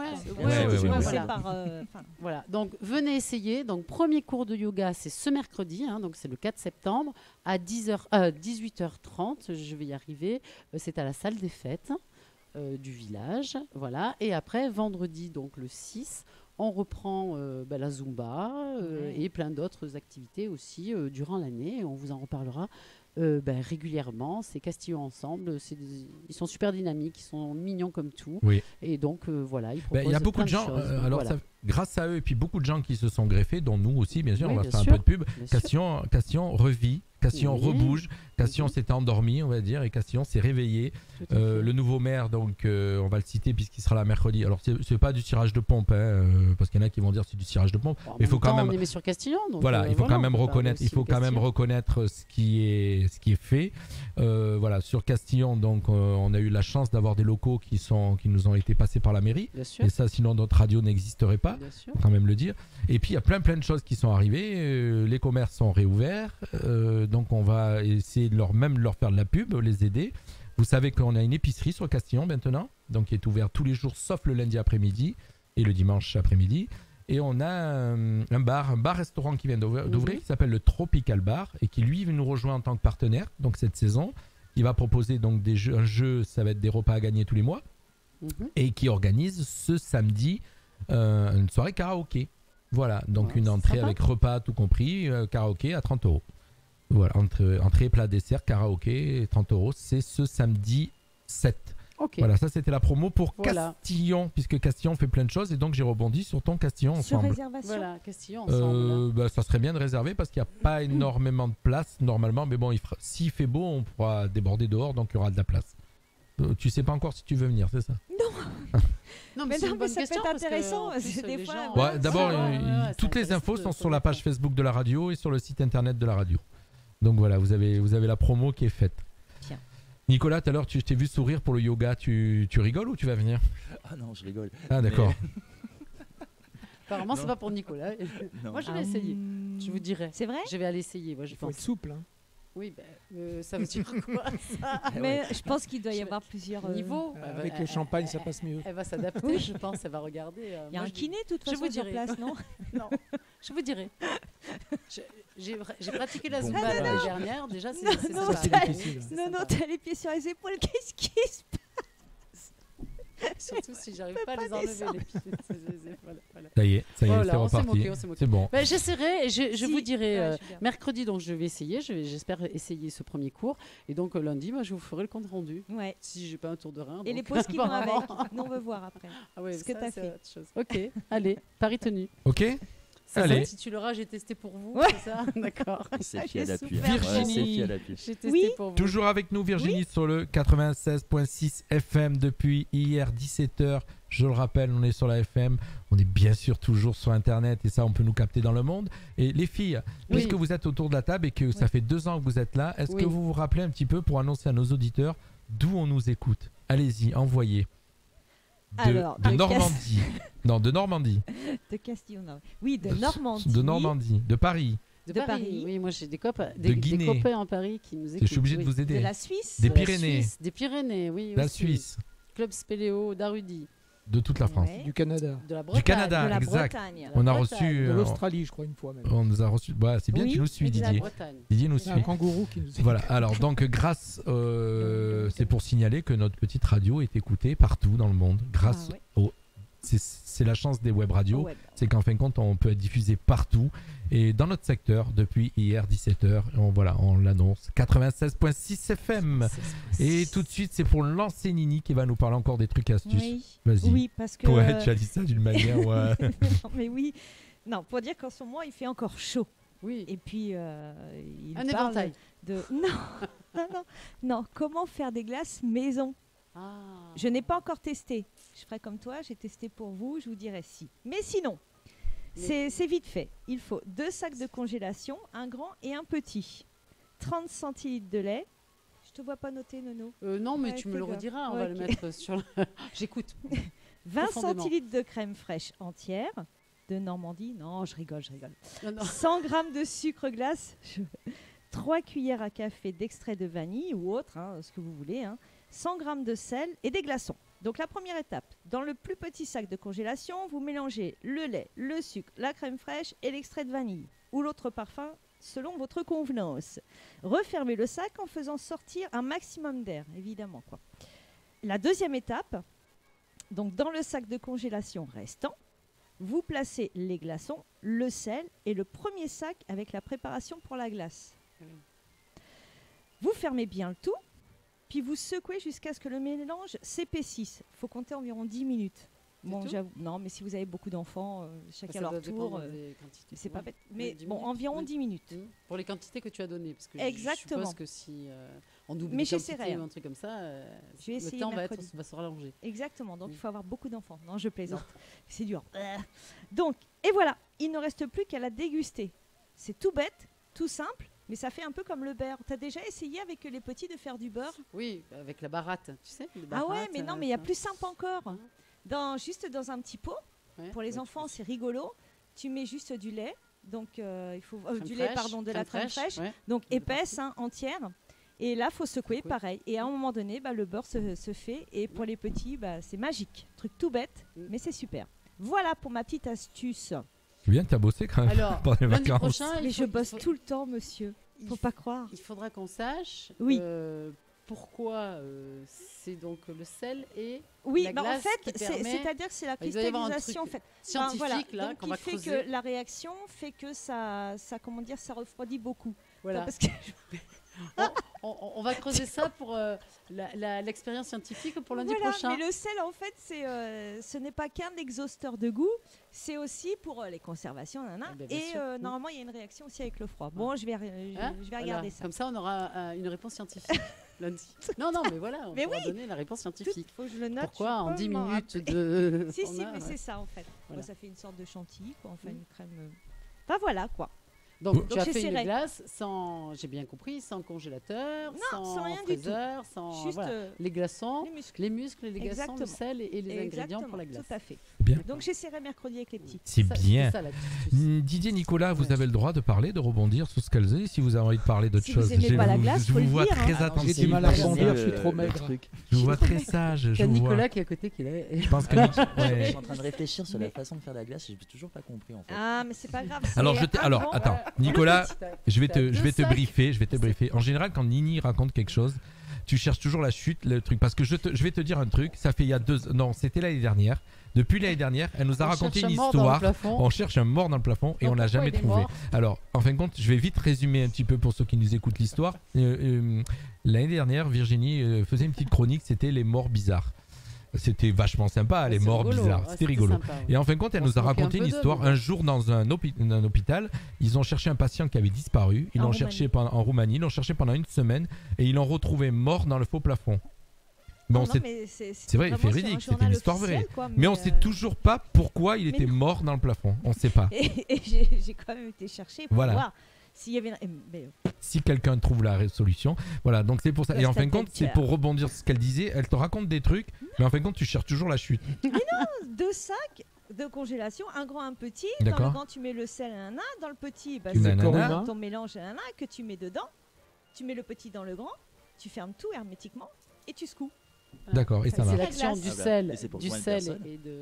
Voilà, donc venez essayer. Donc premier cours de yoga, c'est ce mercredi, donc c'est le 4 septembre à 18h30. Je vais y arriver. C'est à la salle des fêtes du village, voilà. Et après vendredi, donc le 6, on reprend la Zumba et plein d'autres activités aussi durant l'année. On vous en reparlera régulièrement. C'est Castillon Ensemble, ils sont super dynamiques, ils sont mignons comme tout. Oui. Et donc voilà, ils proposent il y a beaucoup de gens, grâce à eux et puis beaucoup de gens qui se sont greffés, dont nous aussi, bien sûr, on va faire un peu de pub. Castillon revit. Castillon rebouge, Castillon s'est endormi, on va dire, et Castillon s'est réveillé. Le nouveau maire, donc, on va le citer puisqu'il sera là mercredi. Alors, c'est pas du tirage de pompe, parce qu'il y en a qui vont dire c'est du tirage de pompe. Mais il faut quand même. On est sur Castillon, donc voilà, il faut quand même reconnaître. Il faut quand même reconnaître ce qui est fait. Voilà, sur Castillon, donc, on a eu la chance d'avoir des locaux qui nous ont été passés par la mairie. Et ça, sinon notre radio n'existerait pas. Il faut quand même le dire. Et puis il y a plein de choses qui sont arrivées. Les commerces sont réouverts. Donc on va essayer de leur faire de la pub, les aider. Vous savez qu'on a une épicerie sur Castillon maintenant, donc qui est ouverte tous les jours sauf le lundi après-midi et le dimanche après-midi. Et on a un bar-restaurant qui vient d'ouvrir qui s'appelle le Tropical Bar et qui lui nous rejoint en tant que partenaire donc cette saison. Il va proposer donc un jeu, ça va être des repas à gagner tous les mois et qui organise ce samedi une soirée karaoké. Voilà, donc une entrée avec repas tout compris, karaoké à 30 €. Voilà, entrée, plat, dessert, karaoké, 30 €. C'est ce samedi 7. Voilà, ça c'était la promo pour Castillon, puisque Castillon fait plein de choses et donc j'ai rebondi sur ton Castillon Ensemble. Sur réservation. Voilà, Castillon Ensemble. Ça serait bien de réserver parce qu'il n'y a pas énormément de place normalement, mais bon, s'il fait beau, on pourra déborder dehors, donc il y aura de la place. Tu sais pas encore si tu veux venir, c'est ça? Non, mais ça peut être intéressant. Des fois, d'abord, toutes les infos sont sur la page Facebook de la radio et sur le site internet de la radio. Donc voilà, vous avez la promo qui est faite. Tiens. Nicolas, tout à l'heure, je t'ai vu sourire pour le yoga. Tu rigoles ou tu vas venir? Ah non, je rigole. Ah d'accord. Apparemment, c'est Non. pas pour Nicolas. Non. Moi, je vais essayer. Je vous dirais. C'est vrai? Je vais aller essayer, moi, je Il faut pense. être souple. Hein. Oui, ça veut dire quoi, ça Mais je pense qu'il doit y avoir plusieurs Niveau Avec le champagne, ça passe mieux. Elle va s'adapter, je pense. Elle va regarder. Il y a un kiné, de toute je façon, vous sur dirai. place, non? Non, je vous dirai. J'ai pratiqué la Bon Zumba courage. l'année dernière. Déjà, c'est Non, sympa. c'est difficile. C'est Non, sympa. non, t'as les pieds sur les épaules, qu'est-ce qui se passe? Surtout si j'arrive peux pas à pas les enlever, descendre. les pieds. Voilà. Ça y est, Voilà, c'est on s'est reparti. moqué, on s'est moqué. C'est bon. Ben, j'essaierai et je Si. vous dirai Ouais, super. mercredi, donc je vais essayer. J'espère essayer ce premier cours. Et donc lundi, moi, je vous ferai le compte rendu. Ouais. Si j'ai pas un tour de rein. Et donc, les pauses qui vont avec. apparemment. Nous, on veut voir après. Ah ouais, ce que ça, t'as c'est fait. autre chose. Ok, allez, pari tenu. Ok. Ça Allez. s'intitulera J'ai testé pour vous, Ouais. c'est ça? D'accord. Selfie à J'ai l'appui. souffert. Virginie. Selfie à l'appui. J'ai testé Oui. pour vous. Toujours avec nous, Virginie, sur le 96.6 FM depuis hier 17h. Je le rappelle, on est sur la FM. On est bien sûr toujours sur Internet et ça, on peut nous capter dans le monde. Et les filles, puisque vous êtes autour de la table et que ça fait 2 ans que vous êtes là, est-ce Oui. que vous vous rappelez un petit peu pour annoncer à nos auditeurs d'où on nous écoute? Allez-y, envoyez. Alors, de de Normandie. Non, de Normandie. De Castillon, non. Oui, de Normandie. De Normandie. De Paris. De de Paris. Paris. Oui, moi j'ai des copains, De des Guinée. copains en Paris qui nous écoutent. Je suis obligé de oui. vous aider. De la Suisse. Des De la Pyrénées. Suisse, des Pyrénées, oui. La aussi. Suisse. Club Spéléo d'Arudi. De toute la France. Ouais. Du Canada. De la Bretagne. Canada. De la exact. Bretagne. On a Bretagne. reçu. De l'Australie, je crois, une fois même. On nous a reçu. Bah, c'est bien, Oui, tu nous suis, exact. De la Didier. Bretagne. Didier nous Il y a suit. un kangourou qui nous Voilà, alors donc grâce, c'est pour signaler que notre petite radio est écoutée partout dans le monde. Grâce Ah ouais. au. C'est la chance des web radios, Ouais. c'est qu'en fin de compte, on peut être diffusé partout. Et dans notre secteur, depuis hier 17h, on l'annonce. 96.6 FM. Et tout de suite, c'est pour lancer Nini qui va nous parler encore des trucs et astuces. Oui. Vas-y. Oui, parce que. Ouais, tu as dit ça d'une manière. Ouais. Non, mais oui. Non, pour dire qu'en ce moment, il fait encore chaud. Oui. Et puis, il Un parle éventail. de. Non, comment faire des glaces maison. Ah. Je n'ai pas encore testé. Je ferai comme toi, j'ai testé pour vous, je vous dirai si. Mais sinon, c'est vite fait. Il faut 2 sacs de congélation, un grand et un petit. 30 centilitres de lait. Je te vois pas noter, Nono. Non, mais Ouais, tu me fais le gaffe. rediras, on va le Ok. mettre sur le... J'écoute. 20 Profondément. centilitres de crème fraîche entière de Normandie. Non, je rigole. Non, non. 100 g de sucre glace. 3 cuillères à café d'extrait de vanille ou autre, hein, ce que vous voulez. 100 g de sel et des glaçons. Donc la première étape, dans le plus petit sac de congélation, vous mélangez le lait, le sucre, la crème fraîche et l'extrait de vanille ou l'autre parfum selon votre convenance. Refermez le sac en faisant sortir un maximum d'air, évidemment, quoi. La deuxième étape, donc dans le sac de congélation restant, vous placez les glaçons, le sel et le premier sac avec la préparation pour la glace. Vous fermez bien le tout, puis vous secouez jusqu'à ce que le mélange s'épaississe. Il faut compter environ 10 minutes. Bon, tout j'avoue, non, mais si vous avez beaucoup d'enfants, chacun Ça leur doit tour, dépendre des quantités. c'est pas Ouais. bête. Mais 10 bon, minutes, environ oui. 10 minutes. Pour les quantités que tu as données. Parce que Exactement. je suppose que si on double Mais les j'essaierai, quantités hein. ou un truc comme ça, Je vais le essayer temps mercredi. va se rallonger. Exactement, donc Mm. il faut avoir beaucoup d'enfants. Non, je plaisante. C'est dur. Donc, et voilà, il ne reste plus qu'à la déguster. C'est tout bête, tout simple, mais ça fait un peu comme le beurre. Tu as déjà essayé avec les petits de faire du beurre? Oui, avec la baratte, tu sais. les Ah ouais, barattes, mais non, mais il y a ça. plus simple encore. Juste dans un petit pot, Ouais, pour les ouais, enfants, c'est rigolo. Tu mets juste du lait, donc il faut crème du lait, fraîche, pardon, de la crème fraîche, ouais. donc De épaisse, entière. Et là, faut secouer, Secouer. pareil. Et à un moment donné, le beurre se fait. Et pour les petits, c'est magique. Truc tout bête, Mm. mais c'est super. Voilà pour ma petite astuce. C'est bien que tu as bossé quand même Alors, pendant les lundi vacances. prochain, Mais il je faut- bosse il faut- tout le temps, monsieur. il Faut f- pas croire. Il faudra qu'on sache Oui. pourquoi c'est donc le sel et Oui, la en glace fait, qui permet- c'est-à-dire que c'est la Il doit y avoir un cristallisation. En truc fait. scientifique Voilà. là Donc, qu'on qui va fait creuser. que la réaction fait que ça comment dire, ça refroidit beaucoup. Voilà. Parce que On va creuser ça pour l'expérience scientifique pour lundi voilà, prochain. mais le sel, en fait, ce n'est pas qu'un exhausteur de goût, c'est aussi pour les conservations, Eh ben, bien et sûr. normalement, il y a une réaction aussi avec le froid. Bon, je vais Hein regarder Voilà. ça. Comme ça, on aura une réponse scientifique lundi. Non, mais voilà, on Mais pourra oui. donner la réponse scientifique. Faut que je le note. Pourquoi je en peux 10 m'en minutes rappeler. de. Si, on si, a, mais ouais. c'est ça, en fait. Voilà. Bon, ça fait une sorte de chantilly, quoi. Enfin, une crème. Enfin, voilà, quoi. Donc tu as fait j'essaierai. une glace sans, j'ai bien compris, sans congélateur, Non, sans rien du tout. fraiseur, sans Juste les glaçons, les muscles. les glaçons, Exactement. le sel et les ingrédients Exactement, pour la glace. Tout à fait. Bien. Donc j'essaierai mercredi avec les petits. C'est Ça, bien. c'est ça, la petite astuce. Didier, Nicolas, vous Ouais. avez le droit de parler, de rebondir sur ce qu'elle dit. Si vous avez envie de parler d'autre Si vous chose, aimez pas la glace, je faut vous le vois dire, très hein. J'ai attentif. du mal à J'aime rebondir, bien je suis le- trop le maigre. truc. Je vous vois très sage. Il y Je a vous vois. Nicolas qui est à côté qui est. Je pense que Je ouais. suis en train de réfléchir sur la façon de faire la glace et j'ai toujours pas compris en fait. Ah, mais c'est pas grave. Alors, c'est un alors grand- attends, Nicolas, je vais te briefer. En général, quand Nini raconte quelque chose, tu cherches toujours la chute, le truc. Parce que je vais te dire un truc, ça fait il y a 2 non, c'était l'année dernière. Depuis l'année dernière, elle nous a raconté une histoire. On cherche un mort dans le plafond et on l'a jamais trouvé. Alors, en fin de compte, je vais vite résumer un petit peu pour ceux qui nous écoutent l'histoire. L'année dernière, Virginie faisait une petite chronique, c'était les morts bizarres. C'était vachement sympa, les C'est morts rigolo, bizarres. ouais, C'était rigolo. sympa, ouais. Et en fin de compte, elle On nous se a moquait un raconté peu une d'eux, histoire. mais Un bon. jour, dans un hôpital, ils ont cherché un patient qui avait disparu. Ils En l'ont Roumanie. cherché en Roumanie. Ils l'ont cherché pendant une semaine et ils l'ont retrouvé mort dans le faux plafond. Bon, Non, c'est mais c'est vrai, vraiment fait sur un ridicule, c'était journal une histoire officiel, vraie. quoi, Mais on sait toujours pas pourquoi il était non. mort dans le plafond. On sait pas. Et j'ai quand même été chercher pour Voilà. voir s'il y avait. Mais, Si quelqu'un trouve la solution, voilà. Donc c'est pour ça. Et en fin de compte, c'est Reste pour rebondir sur ce qu'elle disait. Elle te raconte des trucs, mais en fin de compte, tu cherches toujours la chute. 2 sacs de congélation, un grand, un petit. D'accord. Dans le grand, tu mets le sel, nanana. Dans le petit, bah, Tu mets c'est un nana. ton mélange, nanana, que tu mets dedans. Tu mets le petit dans le grand. Tu fermes tout hermétiquement et tu secoues. D'accord, et ça C'est marche. l'action glace. du Ah bah, sel, et c'est pour du combien de sel personnes et de.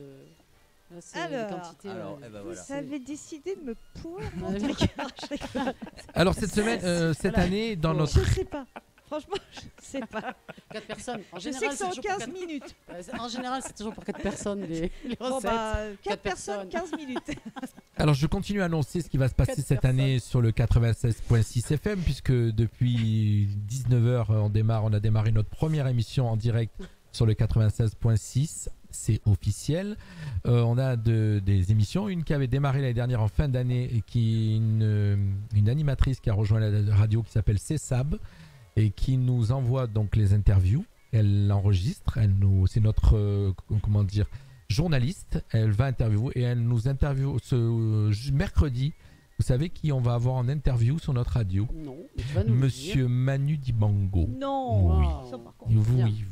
Là, c'est Alors, les quantités, alors, ouais. eh ben Vous voilà. avez décidé de me pourrir mon Ouais, truc. Je rigole. Alors cette semaine, cette année, dans Bon. notre Je sais pas. Franchement, je sais pas. 4 personnes. En Je sais général, que c'est en toujours pour 15 quatre- minutes. En général, c'est toujours pour 4 personnes les Bon, recettes. bah, 4 Quatre personnes, personnes. 15 minutes. Alors je continue à annoncer ce qui va se passer 4 cette année sur le 96.6 FM puisque depuis 19h on a démarré notre première émission en direct sur le 96.6, c'est officiel. On a des émissions, une qui avait démarré l'année dernière en fin d'année et qui est une animatrice qui a rejoint la radio qui s'appelle CSAB et qui nous envoie donc les interviews. Elle l'enregistre, c'est notre comment dire journaliste, elle va interviewer et elle nous interviewe ce mercredi. Vous savez qui on va avoir en interview sur notre radio? Non, mais tu vas nous le Monsieur Manu Dibango. Non. Oui. Ça, par contre.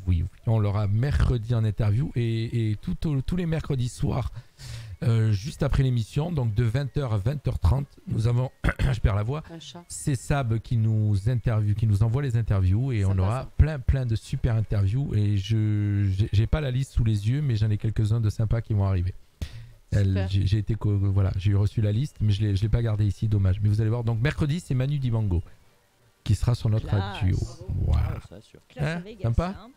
Oui. On l'aura mercredi en interview et tous les mercredis soirs, juste après l'émission, donc de 20h à 20h30, nous avons, je perds la voix, dire. Un chat. c'est Sab qui nous envoie les interviews et Ça on va, aura ça. plein de super interviews et j'ai pas la liste sous les yeux mais j'en ai quelques-uns de sympas qui vont arriver. Super. J'ai reçu la liste mais je l'ai pas gardée ici, dommage. Mais vous allez voir, donc mercredi c'est Manu Dibango qui sera sur notre Classe. radio. Voilà. Ah, ça assure. Classe Hein, à Vegas, sympa hein.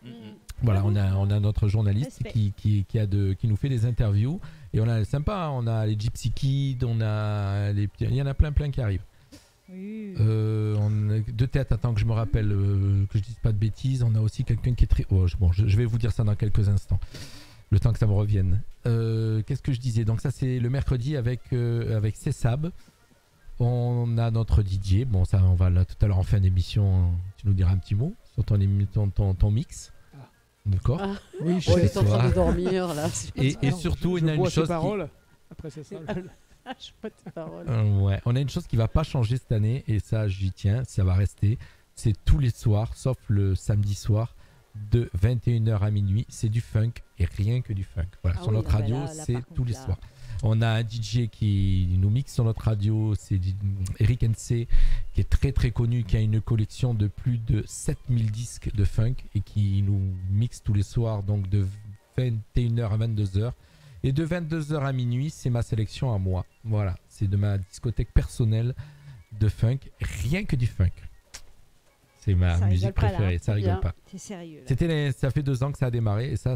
Voilà, on a notre journaliste Respect. qui nous fait des interviews et on a sympa, hein, on a les Gypsy Kids, il y en a plein qui arrivent. Oui. On a de tête, attends que je me rappelle, que je dise pas de bêtises, on a aussi quelqu'un qui est très... je vais vous dire ça dans quelques instants, le temps que ça me revienne. Qu'est-ce que je disais? Donc ça c'est le mercredi avec CSAB. On a notre DJ, bon ça on va là tout à l'heure en fin d'émission, tu nous diras un petit mot sur ton mix. D'accord. Ah. Oui, Oh, il est en train Voilà. de dormir là. Et surtout, je on a une bois ses chose paroles. Après, c'est ça. Je vois tes paroles. ouais, on a une chose qui va pas changer cette année et ça j'y tiens, ça va rester. C'est tous les soirs, sauf le samedi soir, de 21h à minuit, c'est du funk et rien que du funk. Voilà, Ah sur oui, notre non, mais radio, là, c'est par tous contre, les là. soirs. On a un DJ qui nous mixe sur notre radio, c'est Eric NC, qui est très très connu, qui a une collection de plus de 7000 disques de funk et qui nous mixe tous les soirs, donc de 21h à 22h. Et de 22h à minuit, c'est ma sélection à moi. Voilà, c'est de ma discothèque personnelle de funk, rien que du funk. C'est ma Ça musique rigole pas, là, préférée, ça rigole Bien. pas. T'es sérieux là. Ça fait 2 ans que ça a démarré et ça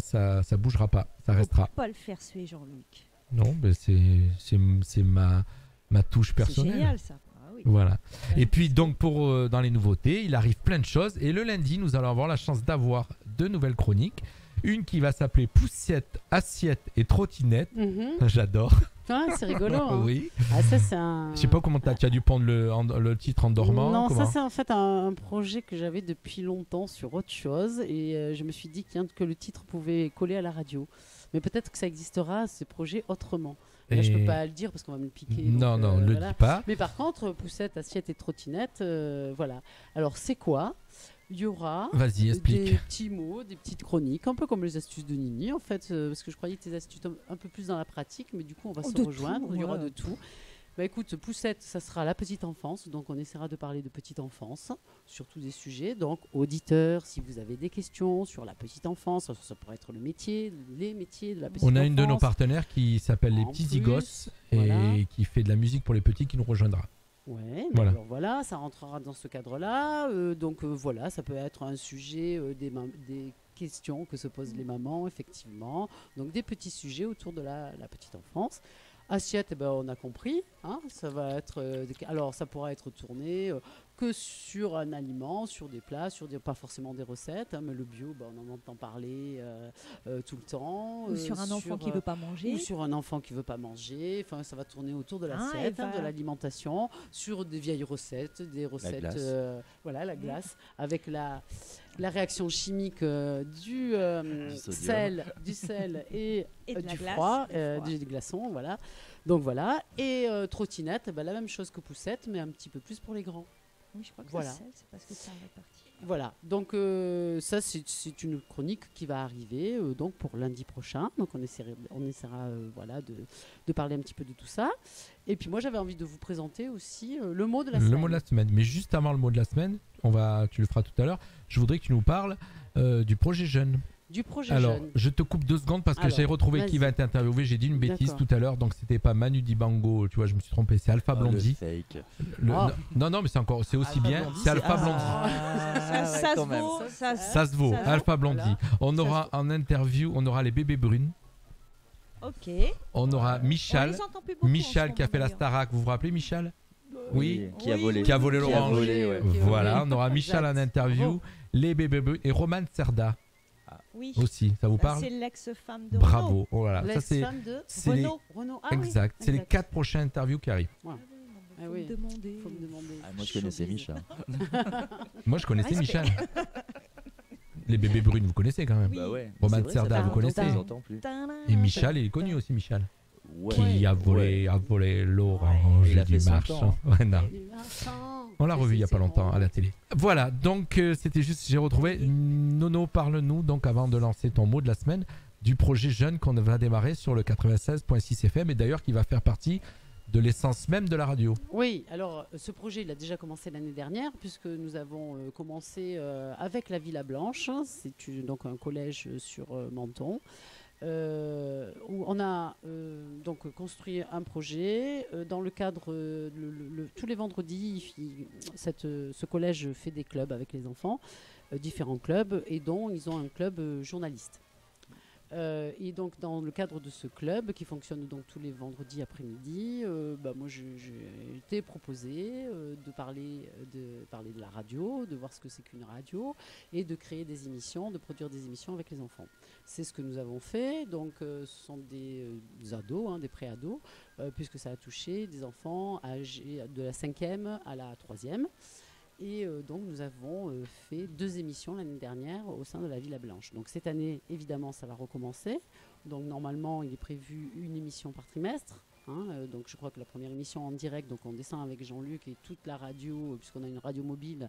bougera pas, ça restera. Faut pas le faire suer, Jean-Luc. Non, mais c'est ma touche C'est personnelle. génial ça. Ah oui. Voilà. Et puis donc pour dans les nouveautés, il arrive plein de choses et le lundi, nous allons avoir la chance d'avoir 2 nouvelles chroniques. Une qui va s'appeler Poussiette, Assiette et Trottinette. J'adore. Ah, c'est rigolo. Hein. Oui. Ah, ça, c'est un. Je sais pas comment tu as dû prendre le titre en dormant. Non, comment ça c'est en fait un projet que j'avais depuis longtemps sur autre chose et je me suis dit que le titre pouvait coller à la radio. Mais peut-être que ça existera, ce projet, autrement. Là, je Et- peux pas le dire parce qu'on va me le piquer. Non, donc, non, le voilà. dis pas. Mais par contre, poussette, assiette et trottinette, voilà. Alors, c'est quoi? Il y aura Vas-y, explique. des petits mots, des petites chroniques, un peu comme les astuces de Nini, en fait, parce que je croyais que tes astuces un peu plus dans la pratique, mais du coup, on va se De rejoindre. tout, Il y aura voilà. de tout. Bah écoute, poussette, ça sera la petite enfance, donc on essaiera de parler de petite enfance sur tous des sujets. Donc, auditeurs, si vous avez des questions sur la petite enfance, ça pourrait être les métiers de la petite enfance. On a une de nos partenaires qui s'appelle Les En Petits plus, Zigos et voilà. qui fait de la musique pour les petits qui nous rejoindra. Ouais, mais Voilà. alors voilà, ça rentrera dans ce cadre-là. Donc voilà, ça peut être un sujet des questions que se posent les mamans, effectivement. Donc des petits sujets autour de la petite enfance. Assiette, eh ben, on a compris. Hein, ça va être, alors ça pourra être tourné que sur un aliment, sur des plats, pas forcément des recettes, hein, mais le bio, ben, on en entend parler tout le temps. Ou sur un enfant qui veut pas manger. Ou sur un enfant qui veut pas manger. Enfin, ça va tourner autour de Ah, l'assiette, et de voilà. l'alimentation, sur des vieilles recettes, des recettes, glace. voilà, la glace, avec la réaction chimique du sodium. sel et, Et de la du glace, froid, du froid. du glaçon, voilà. Donc voilà. Et trottinette, ben, la même chose que poussette, mais un petit peu plus pour les grands. Oui, je crois que Voilà. c'est parce que ça en répartit. Voilà, donc ça c'est une chronique qui va arriver donc pour lundi prochain. Donc on essaiera voilà, de parler un petit peu de tout ça. Et puis moi j'avais envie de vous présenter aussi le mot de la semaine. Le mot de la semaine. Mais juste avant le mot de la semaine, tu le feras tout à l'heure, je voudrais que tu nous parles du projet Jeune. Du projet Alors, Jeune. je te coupe 2 secondes parce que Alors, j'ai retrouvé vas-y. qui va t'interviewer. J'ai dit une bêtise D'accord. tout à l'heure, donc c'était pas Manu Dibango, tu vois, je me suis trompé, c'est Alpha Oh, Blondy. le fake. Oh. Non, mais c'est aussi Alpha bien, Blondy, c'est Alpha Blondy. Ça se vaut, Ça se vaut, ça se Alpha vaut. Blondy. Voilà. On aura en interview, on aura les bébés brunes. Ok. On aura On Michal. les entend plus beaucoup en Michal ce qui a moment, fait la d'ailleurs. Starac, vous vous rappelez Michal? Oui. Qui a volé. Qui a volé l'orange. Ouais. Voilà, on aura Michal en Exact. interview, Bravo. les bébés brunes et Roman Serda Oui. aussi, ça vous parle? C'est l'ex-femme de Bravo, Renaud. voilà. Ça c'est L'ex-femme de c'est les- Renaud. Ah, exact, oui, c'est les exact. 4 prochaines interviews qui arrivent. Ah Faut oui. me demander. Faut me demander. Ah, moi je connaissais Showbiz. Micha. Moi je connaissais Respect. Michal. Les bébés brunes, vous connaissez quand même. Oui. Bah ouais. Roman C'est vrai, Serda, ça fait vous longtemps connaissez. que je les entends plus. Et Michal, il est connu aussi, Michal. Ouais. Qui a volé l'orange Il a du fait 100 marchand. ans. Ouais, non. Vincent. On l'a revu il y a pas C'est longtemps bon. à la télé. Voilà, donc c'était juste, j'ai retrouvé. Nono, parle-nous donc avant de lancer ton mot de la semaine du projet Jeune qu'on va démarrer sur le 96.6 FM et d'ailleurs qui va faire partie de l'essence même de la radio. Oui, alors ce projet il a déjà commencé l'année dernière puisque nous avons commencé avec la Villa Blanche, c'est donc un collège sur Menton. Où on a donc construit un projet dans le cadre tous les vendredis ce collège fait des clubs avec les enfants, différents clubs et dont ils ont un club journaliste. Et donc dans le cadre de ce club qui fonctionne donc tous les vendredis après-midi, moi j'ai été proposé de parler de la radio, de voir ce que c'est qu'une radio et de créer des émissions, de produire des émissions avec les enfants. C'est ce que nous avons fait. Donc ce sont des ados, des pré-ados, puisque ça a touché des enfants âgés de la 5e à la 3e. Et donc nous avons fait 2 émissions l'année dernière au sein de la Villa Blanche. Donc cette année, évidemment, ça va recommencer. Donc normalement, il est prévu une émission par trimestre. Donc je crois que la première émission en direct, donc on descend avec Jean-Luc et toute la radio, puisqu'on a une radio mobile.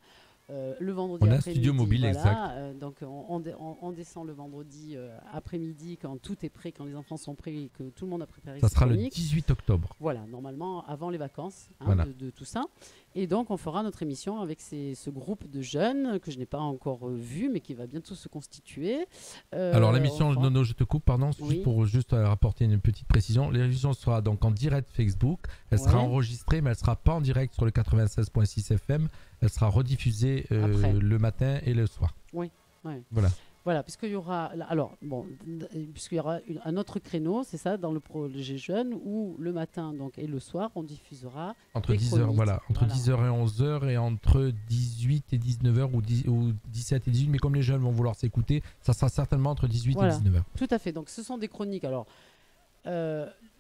Le vendredi On a un après-midi, studio mobile, voilà. exact. Donc on descend le vendredi après-midi quand tout est prêt, quand les enfants sont prêts et que tout le monde a préparé Ça ses sera le chroniques. 18 octobre. Voilà, normalement avant les vacances Voilà. de tout ça. Et donc on fera notre émission avec ce groupe de jeunes que je n'ai pas encore vu mais qui va bientôt se constituer. Alors l'émission, enfin, Nono, je te coupe, pardon, Oui. juste pour rapporter une petite précision. L'émission sera donc en direct Facebook, elle sera Ouais. enregistrée mais elle sera pas en direct sur le 96.6 FM, elle sera rediffusée Après. le matin et le soir. ouais. Voilà. Voilà, puisqu'il y aura, puisqu'il y aura un autre créneau, c'est ça, dans le projet jeune, où le matin donc, et le soir, on diffusera Entre des 10h, chroniques. voilà, entre Voilà. 10h et 11h et entre 18 et 19h ou 17 et 18, mais comme les jeunes vont vouloir s'écouter, ça sera certainement entre 18 Voilà. et 19h. Tout à fait, donc ce sont des chroniques. Alors,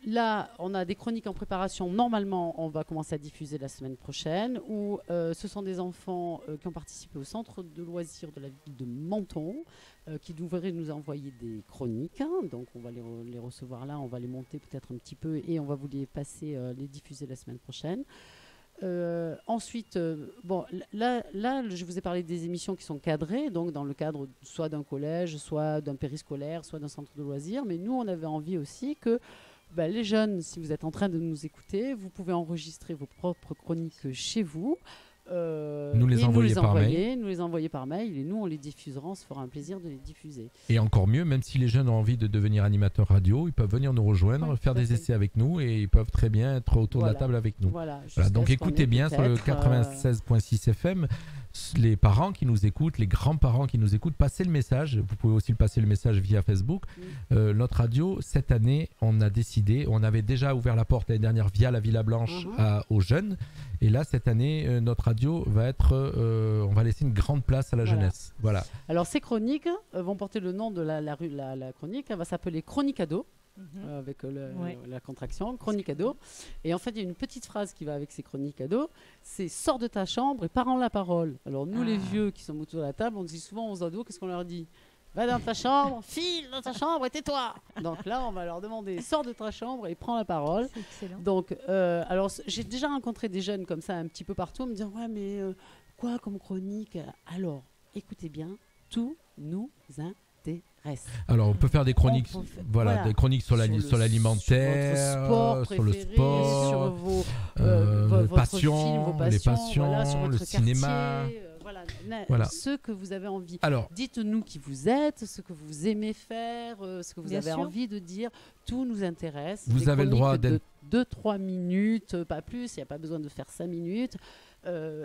Là, on a des chroniques en préparation. Normalement, on va commencer à diffuser la semaine prochaine. Où ce sont des enfants qui ont participé au centre de loisirs de la ville de Menton, qui devraient nous envoyer des chroniques. Donc, on va les recevoir là, on va les monter peut-être un petit peu et on va vous les passer, les diffuser la semaine prochaine. Ensuite, là, je vous ai parlé des émissions qui sont cadrées, donc dans le cadre soit d'un collège, soit d'un périscolaire, soit d'un centre de loisirs. Mais nous, on avait envie aussi que les jeunes, si vous êtes en train de nous écouter, vous pouvez enregistrer vos propres chroniques chez vous. Nous les envoyer par mail. Nous les envoyer par mail et nous on les diffusera, on se fera un plaisir de les diffuser. Et encore mieux, même si les jeunes ont envie de devenir animateurs radio, ils peuvent venir nous rejoindre, faire des essais avec nous et ils peuvent très bien être autour de la table avec nous. Voilà, donc écoutez bien sur le 96.6 FM. Les parents qui nous écoutent, les grands-parents qui nous écoutent, passez le message. Vous pouvez aussi passer le message via Facebook. Notre radio, cette année, on a décidé, on avait déjà ouvert la porte l'année dernière via la Villa Blanche aux jeunes. Et là, cette année, notre radio va être, on va laisser une grande place à la jeunesse. Voilà. Alors ces chroniques vont porter le nom de la chronique. Elle va s'appeler Chronique Ado. Avec la contraction, chronique ado. Et en fait, il y a une petite phrase qui va avec ces chroniques ado, c'est « Sors de ta chambre et prends la parole ». Alors nous, les vieux qui sommes autour de la table, on dit souvent aux ados, qu'est-ce qu'on leur dit ? Va dans ta chambre, file dans ta chambre et tais-toi. Donc là, on va leur demander « Sors de ta chambre et prends la parole ». Donc, alors, j'ai déjà rencontré des jeunes comme ça un petit peu partout, me dire « Ouais, mais quoi comme chronique ?» Alors, écoutez bien, tout nous intéresse. Alors, on peut faire des chroniques, des chroniques sur l'alimentaire, sur le sport, sur vos passions, les passions, sur le cinéma. Voilà, ce que vous avez envie. Alors, dites-nous qui vous êtes, ce que vous aimez faire, ce que vous avez envie de dire. Tout nous intéresse. Vous avez le droit de 2-3 minutes, pas plus. Il n'y a pas besoin de faire 5 minutes.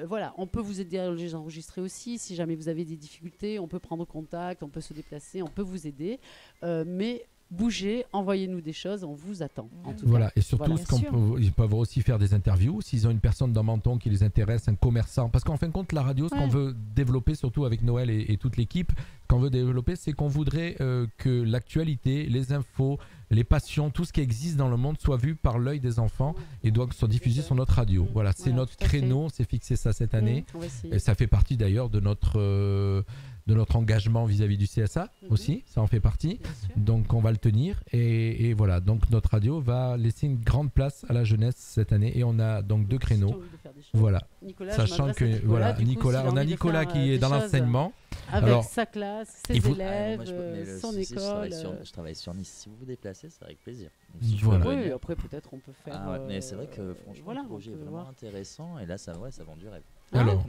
Voilà, on peut vous aider à les enregistrer aussi. Si jamais vous avez des difficultés, on peut prendre contact, on peut se déplacer, on peut vous aider. Mais bougez, envoyez-nous des choses, on vous attend. En tout cas. Et surtout, ils peuvent aussi faire des interviews. S'ils ont une personne dans Menton qui les intéresse, un commerçant. Parce qu'en fin de compte, la radio, ce qu'on veut développer, surtout avec Noël et toute l'équipe, ce qu'on veut développer, c'est qu'on voudrait que l'actualité, les infos, les passions, tout ce qui existe dans le monde soit vu par l'œil des enfants et doit soit diffusé sur notre radio. Voilà, c'est notre créneau, c'est fixé ça cette année. Et ça fait partie d'ailleurs de notre engagement vis-à-vis du CSA aussi, ça en fait partie. Donc on va le tenir et voilà, donc notre radio va laisser une grande place à la jeunesse cette année et on a donc 2 créneaux. Voilà. Nicolas, sachant que voilà, Nicolas, on a Nicolas qui est dans l'enseignement. Avec sa classe, ses élèves, son école. Je travaille sur Nice. Si vous vous déplacez, c'est avec plaisir. Oui, après peut-être on peut faire. Mais c'est vrai que franchement, le projet est vraiment intéressant et là, ça vend du rêve. Alors,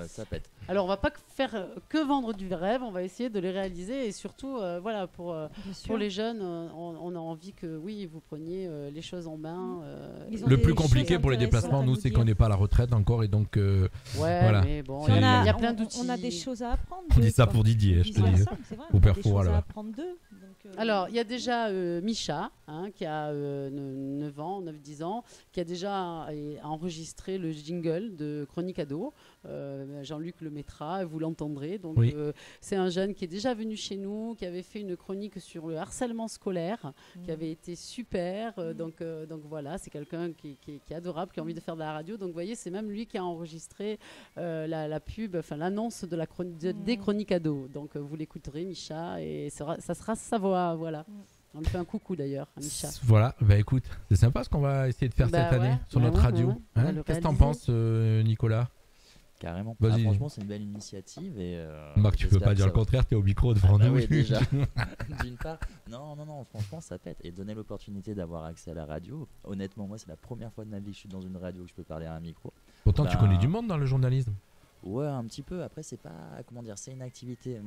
ça pète. Alors, on va pas faire que vendre du rêve, on va essayer de les réaliser et surtout, pour les jeunes, on a envie que vous preniez les choses en main. Le plus compliqué pour les déplacements, nous, c'est qu'on n'est pas à la retraite encore et donc. Voilà. Mais bon, il y a plein d'outils. On a des choses à apprendre. On dit ça pour Didier, je te dis. Ou Père Four alors. Alors, il y a déjà Micha, qui a 9-10 ans, qui a déjà enregistré le jingle de Chronique Ado. Jean-Luc le mettra, vous l'entendrez. Donc, c'est un jeune qui est déjà venu chez nous, qui avait fait une chronique sur le harcèlement scolaire, qui avait été super. Donc voilà, c'est quelqu'un qui est adorable, qui a envie de faire de la radio. Donc, vous voyez, c'est même lui qui a enregistré la pub, enfin l'annonce de des Chroniques Ado. Donc, vous l'écouterez, Micha, et ça sera sa voix. Voilà. On lui fait un coucou d'ailleurs à Micha. Voilà, écoute, c'est sympa ce qu'on va essayer de faire cette année sur notre radio. Qu'est-ce que t'en penses, Nicolas? Carrément. Franchement, c'est une belle initiative. Marc, tu peux pas dire le contraire, t'es au micro devant nous. Oui, déjà. D'une part, non, franchement, ça pète. Et donner l'opportunité d'avoir accès à la radio, honnêtement, moi, c'est la première fois de ma vie que je suis dans une radio où je peux parler à un micro. Pourtant, tu connais du monde dans le journalisme. Ouais, un petit peu. Après, c'est pas, c'est une activité,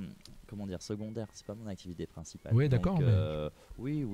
secondaire. C'est pas mon activité principale. Oui, d'accord. Oui.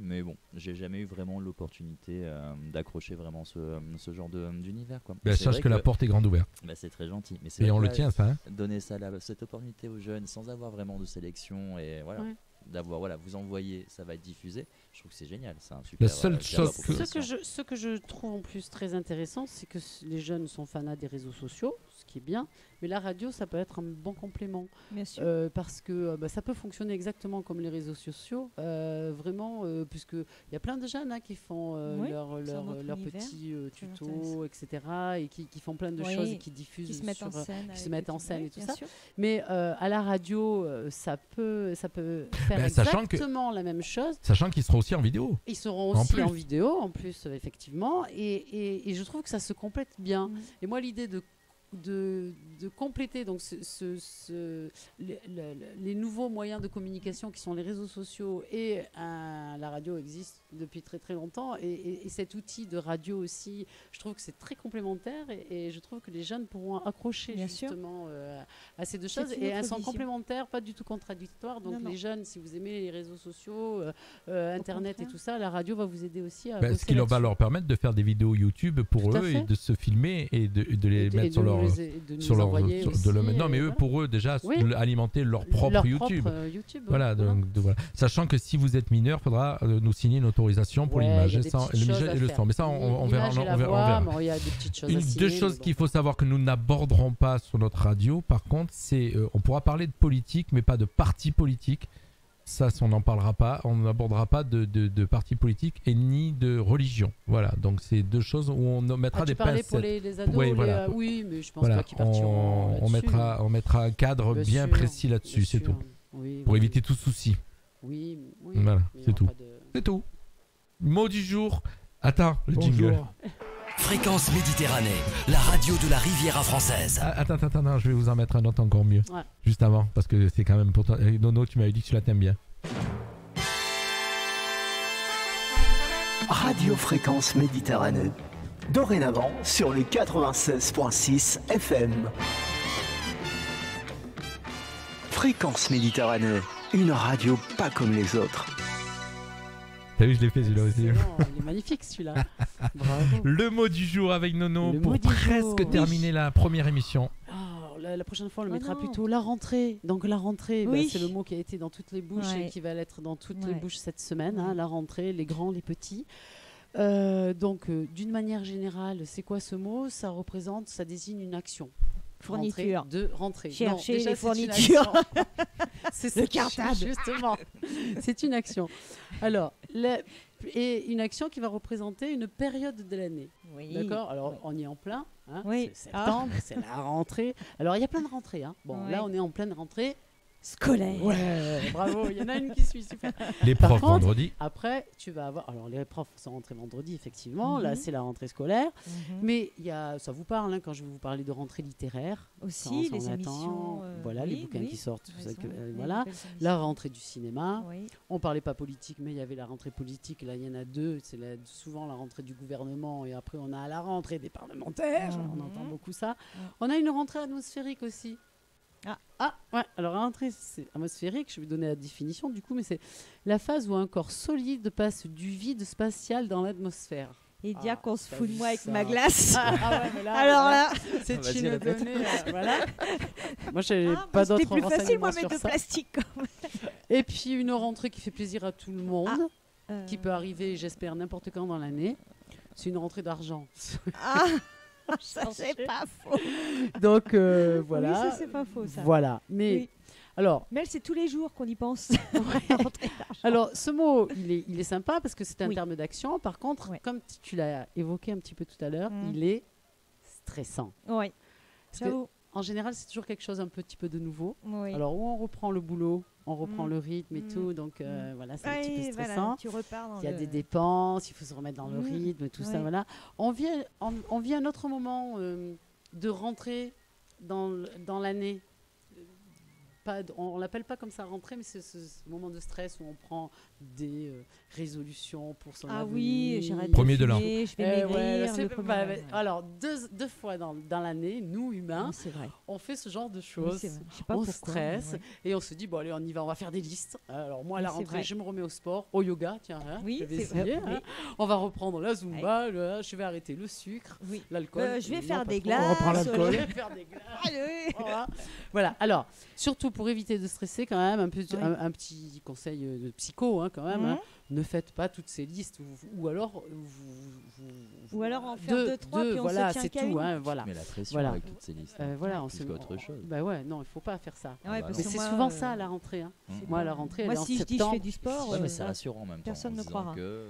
Mais bon, j'ai jamais eu vraiment l'opportunité d'accrocher vraiment ce genre d'univers, quoi. Sache que la porte est grande ouverte. C'est très gentil. Mais et on le tient, ça. Donner cette opportunité aux jeunes sans avoir vraiment de sélection et voilà. D'avoir vous envoyer, ça va être diffusé. Je trouve que c'est génial. C'est un super. La seule chose Ce que je trouve en plus très intéressant, c'est que les jeunes sont fanats des réseaux sociaux, ce qui est bien, mais la radio, ça peut être un bon complément. Bien sûr. Parce que ça peut fonctionner exactement comme les réseaux sociaux, vraiment, puisqu'il y a plein de jeunes qui font leur petits tutos, etc., et qui font plein de choses et qui diffusent, qui se mettent en scène et tout ça. Mais à la radio, ça peut faire exactement la même chose. Sachant qu'ils seront aussi en vidéo. Ils seront aussi en vidéo, en plus, effectivement, et je trouve que ça se complète bien. Et moi, l'idée de compléter donc les nouveaux moyens de communication qui sont les réseaux sociaux et la radio existe depuis très très longtemps et cet outil de radio aussi, je trouve que c'est très complémentaire et je trouve que les jeunes pourront accrocher justement à ces deux choses et elles sont complémentaires, pas du tout contradictoires. Donc les jeunes, si vous aimez les réseaux sociaux, internet et tout ça, la radio va vous aider aussi à ce qui va leur permettre de faire des vidéos YouTube pour eux et de se filmer et de les mettre sur leur non mais eux pour eux déjà alimenter leur propre YouTube. Voilà, donc voilà. Sachant que si vous êtes mineur, il faudra nous signer une autorisation pour l'image et le son. Mais ça on verra. Deux choses qu'il faut savoir que nous n'aborderons pas sur notre radio, par contre, c'est on pourra parler de politique mais pas de parti politique. Ça, on n'en parlera pas. On n'abordera pas de partis politiques et ni de religion. Voilà, donc c'est deux choses où on mettra des pincettes. Pour les ados, oui, mais je pense pas qu'ils partiront on mettra un cadre bien précis là-dessus, c'est tout. Pour éviter tout souci. Oui. Voilà, c'est tout. C'est tout. Mot du jour. Attends, le jingle. Fréquence Méditerranée, la radio de la Riviera française. Attends, je vais vous en mettre un autre encore mieux. Ouais. Juste avant, parce que c'est quand même pour toi. Nono, tu m'avais dit que tu la t'aimes bien. Radio Fréquence Méditerranée. Dorénavant sur le 96.6 FM. Fréquence Méditerranée, une radio pas comme les autres. T'as vu, je l'ai fait celui-là aussi. Il est magnifique celui-là. Bravo. Le mot du jour avec Nono pour presque terminer la première émission. La prochaine fois, on le mettra plutôt la rentrée. Donc la rentrée, c'est le mot qui a été dans toutes les bouches et qui va l'être dans toutes les bouches cette semaine. La rentrée, les grands, les petits. Donc d'une manière générale, c'est quoi ce mot ? Ça désigne une action. Fourniture. Rentrée. Chercher les fournitures. C'est le cartable. Justement. C'est une action. Alors, et une action qui va représenter une période de l'année. Oui. D'accord ? Alors, on y est en plein. Oui. C'est septembre, c'est la rentrée. Alors, il y a plein de rentrées. Bon, là, on est en pleine rentrée. Scolaire. Ouais, bravo, il y en a une qui suit, super. Les profs vendredi. Après, tu vas avoir. Alors, les profs sont rentrés vendredi, effectivement. Là, c'est la rentrée scolaire. Mais ça vous parle quand je vais vous parler de rentrée littéraire. Aussi, les émissions. Voilà, les bouquins qui sortent. Voilà. La rentrée du cinéma. On ne parlait pas politique, mais il y avait la rentrée politique. Là, il y en a deux. C'est souvent la rentrée du gouvernement. Et après, on a la rentrée des parlementaires. On entend beaucoup ça. On a une rentrée atmosphérique aussi. Ouais. Alors, la rentrée atmosphérique, je vais donner la définition du coup, mais c'est la phase où un corps solide passe du vide spatial dans l'atmosphère. Et dire qu'on se fout de moi avec ma glace. Mais là, alors là, c'est une donnée. Voilà. Moi, je n'ai pas d'autres renseignements sur ça. C'était plus facile, moi, mettre de plastique. Quand même. Et puis, une rentrée qui fait plaisir à tout le monde, qui peut arriver, j'espère, n'importe quand dans l'année. C'est une rentrée d'argent. Ça, c'est pas faux. Donc, voilà. Oui, ça, c'est pas faux, ça. Voilà. Mais, alors... Mais c'est tous les jours qu'on y pense. Alors, ce mot, il est sympa parce que c'est un terme d'action. Par contre, comme tu l'as évoqué un petit peu tout à l'heure, il est stressant. Oui. En général, c'est toujours quelque chose un petit peu de nouveau. Oui. Alors, où on reprend le boulot, on reprend le rythme et tout. Donc, voilà, c'est un petit peu stressant. Voilà, tu repars dans il y a des dépenses, il faut se remettre dans le rythme, tout ça. Voilà. On vit un autre moment de rentrée dans l'année. On l'appelle pas comme ça rentrée, mais c'est ce moment de stress où on prend des résolutions pour son avenir. Oui, j'arrête premier de l'an. Je vais maigrir. Alors deux fois dans l'année, nous humains, on fait ce genre de choses. On stresse et on se dit bon allez on y va, on va faire des listes. Alors moi à la rentrée, je me remets au sport, au yoga, tiens. Je vais essayer. On va reprendre la zumba. Je vais arrêter le sucre, l'alcool. Je vais faire des glaces. On reprend l'alcool. Je vais faire des glaces. Voilà. Alors surtout pour éviter de stresser quand même un petit conseil de psycho quand même. Hein. Ne faites pas toutes ces listes ou alors en faire deux, trois, puis on voilà, se tient c'est qu'à tout. une. Hein, voilà. Mais la pression Voilà. avec toutes ces listes. Voilà, on plus se qu'autre chose. Bah ouais, non, il faut pas faire ça. Ouais, parce Mais que c'est moi, souvent ça à la rentrée. Hein. Moi, à la rentrée, elle est en si je dis je septembre. fais du sport, Ouais, mais c'est rassurant en même temps. personne en ne disant croira. que,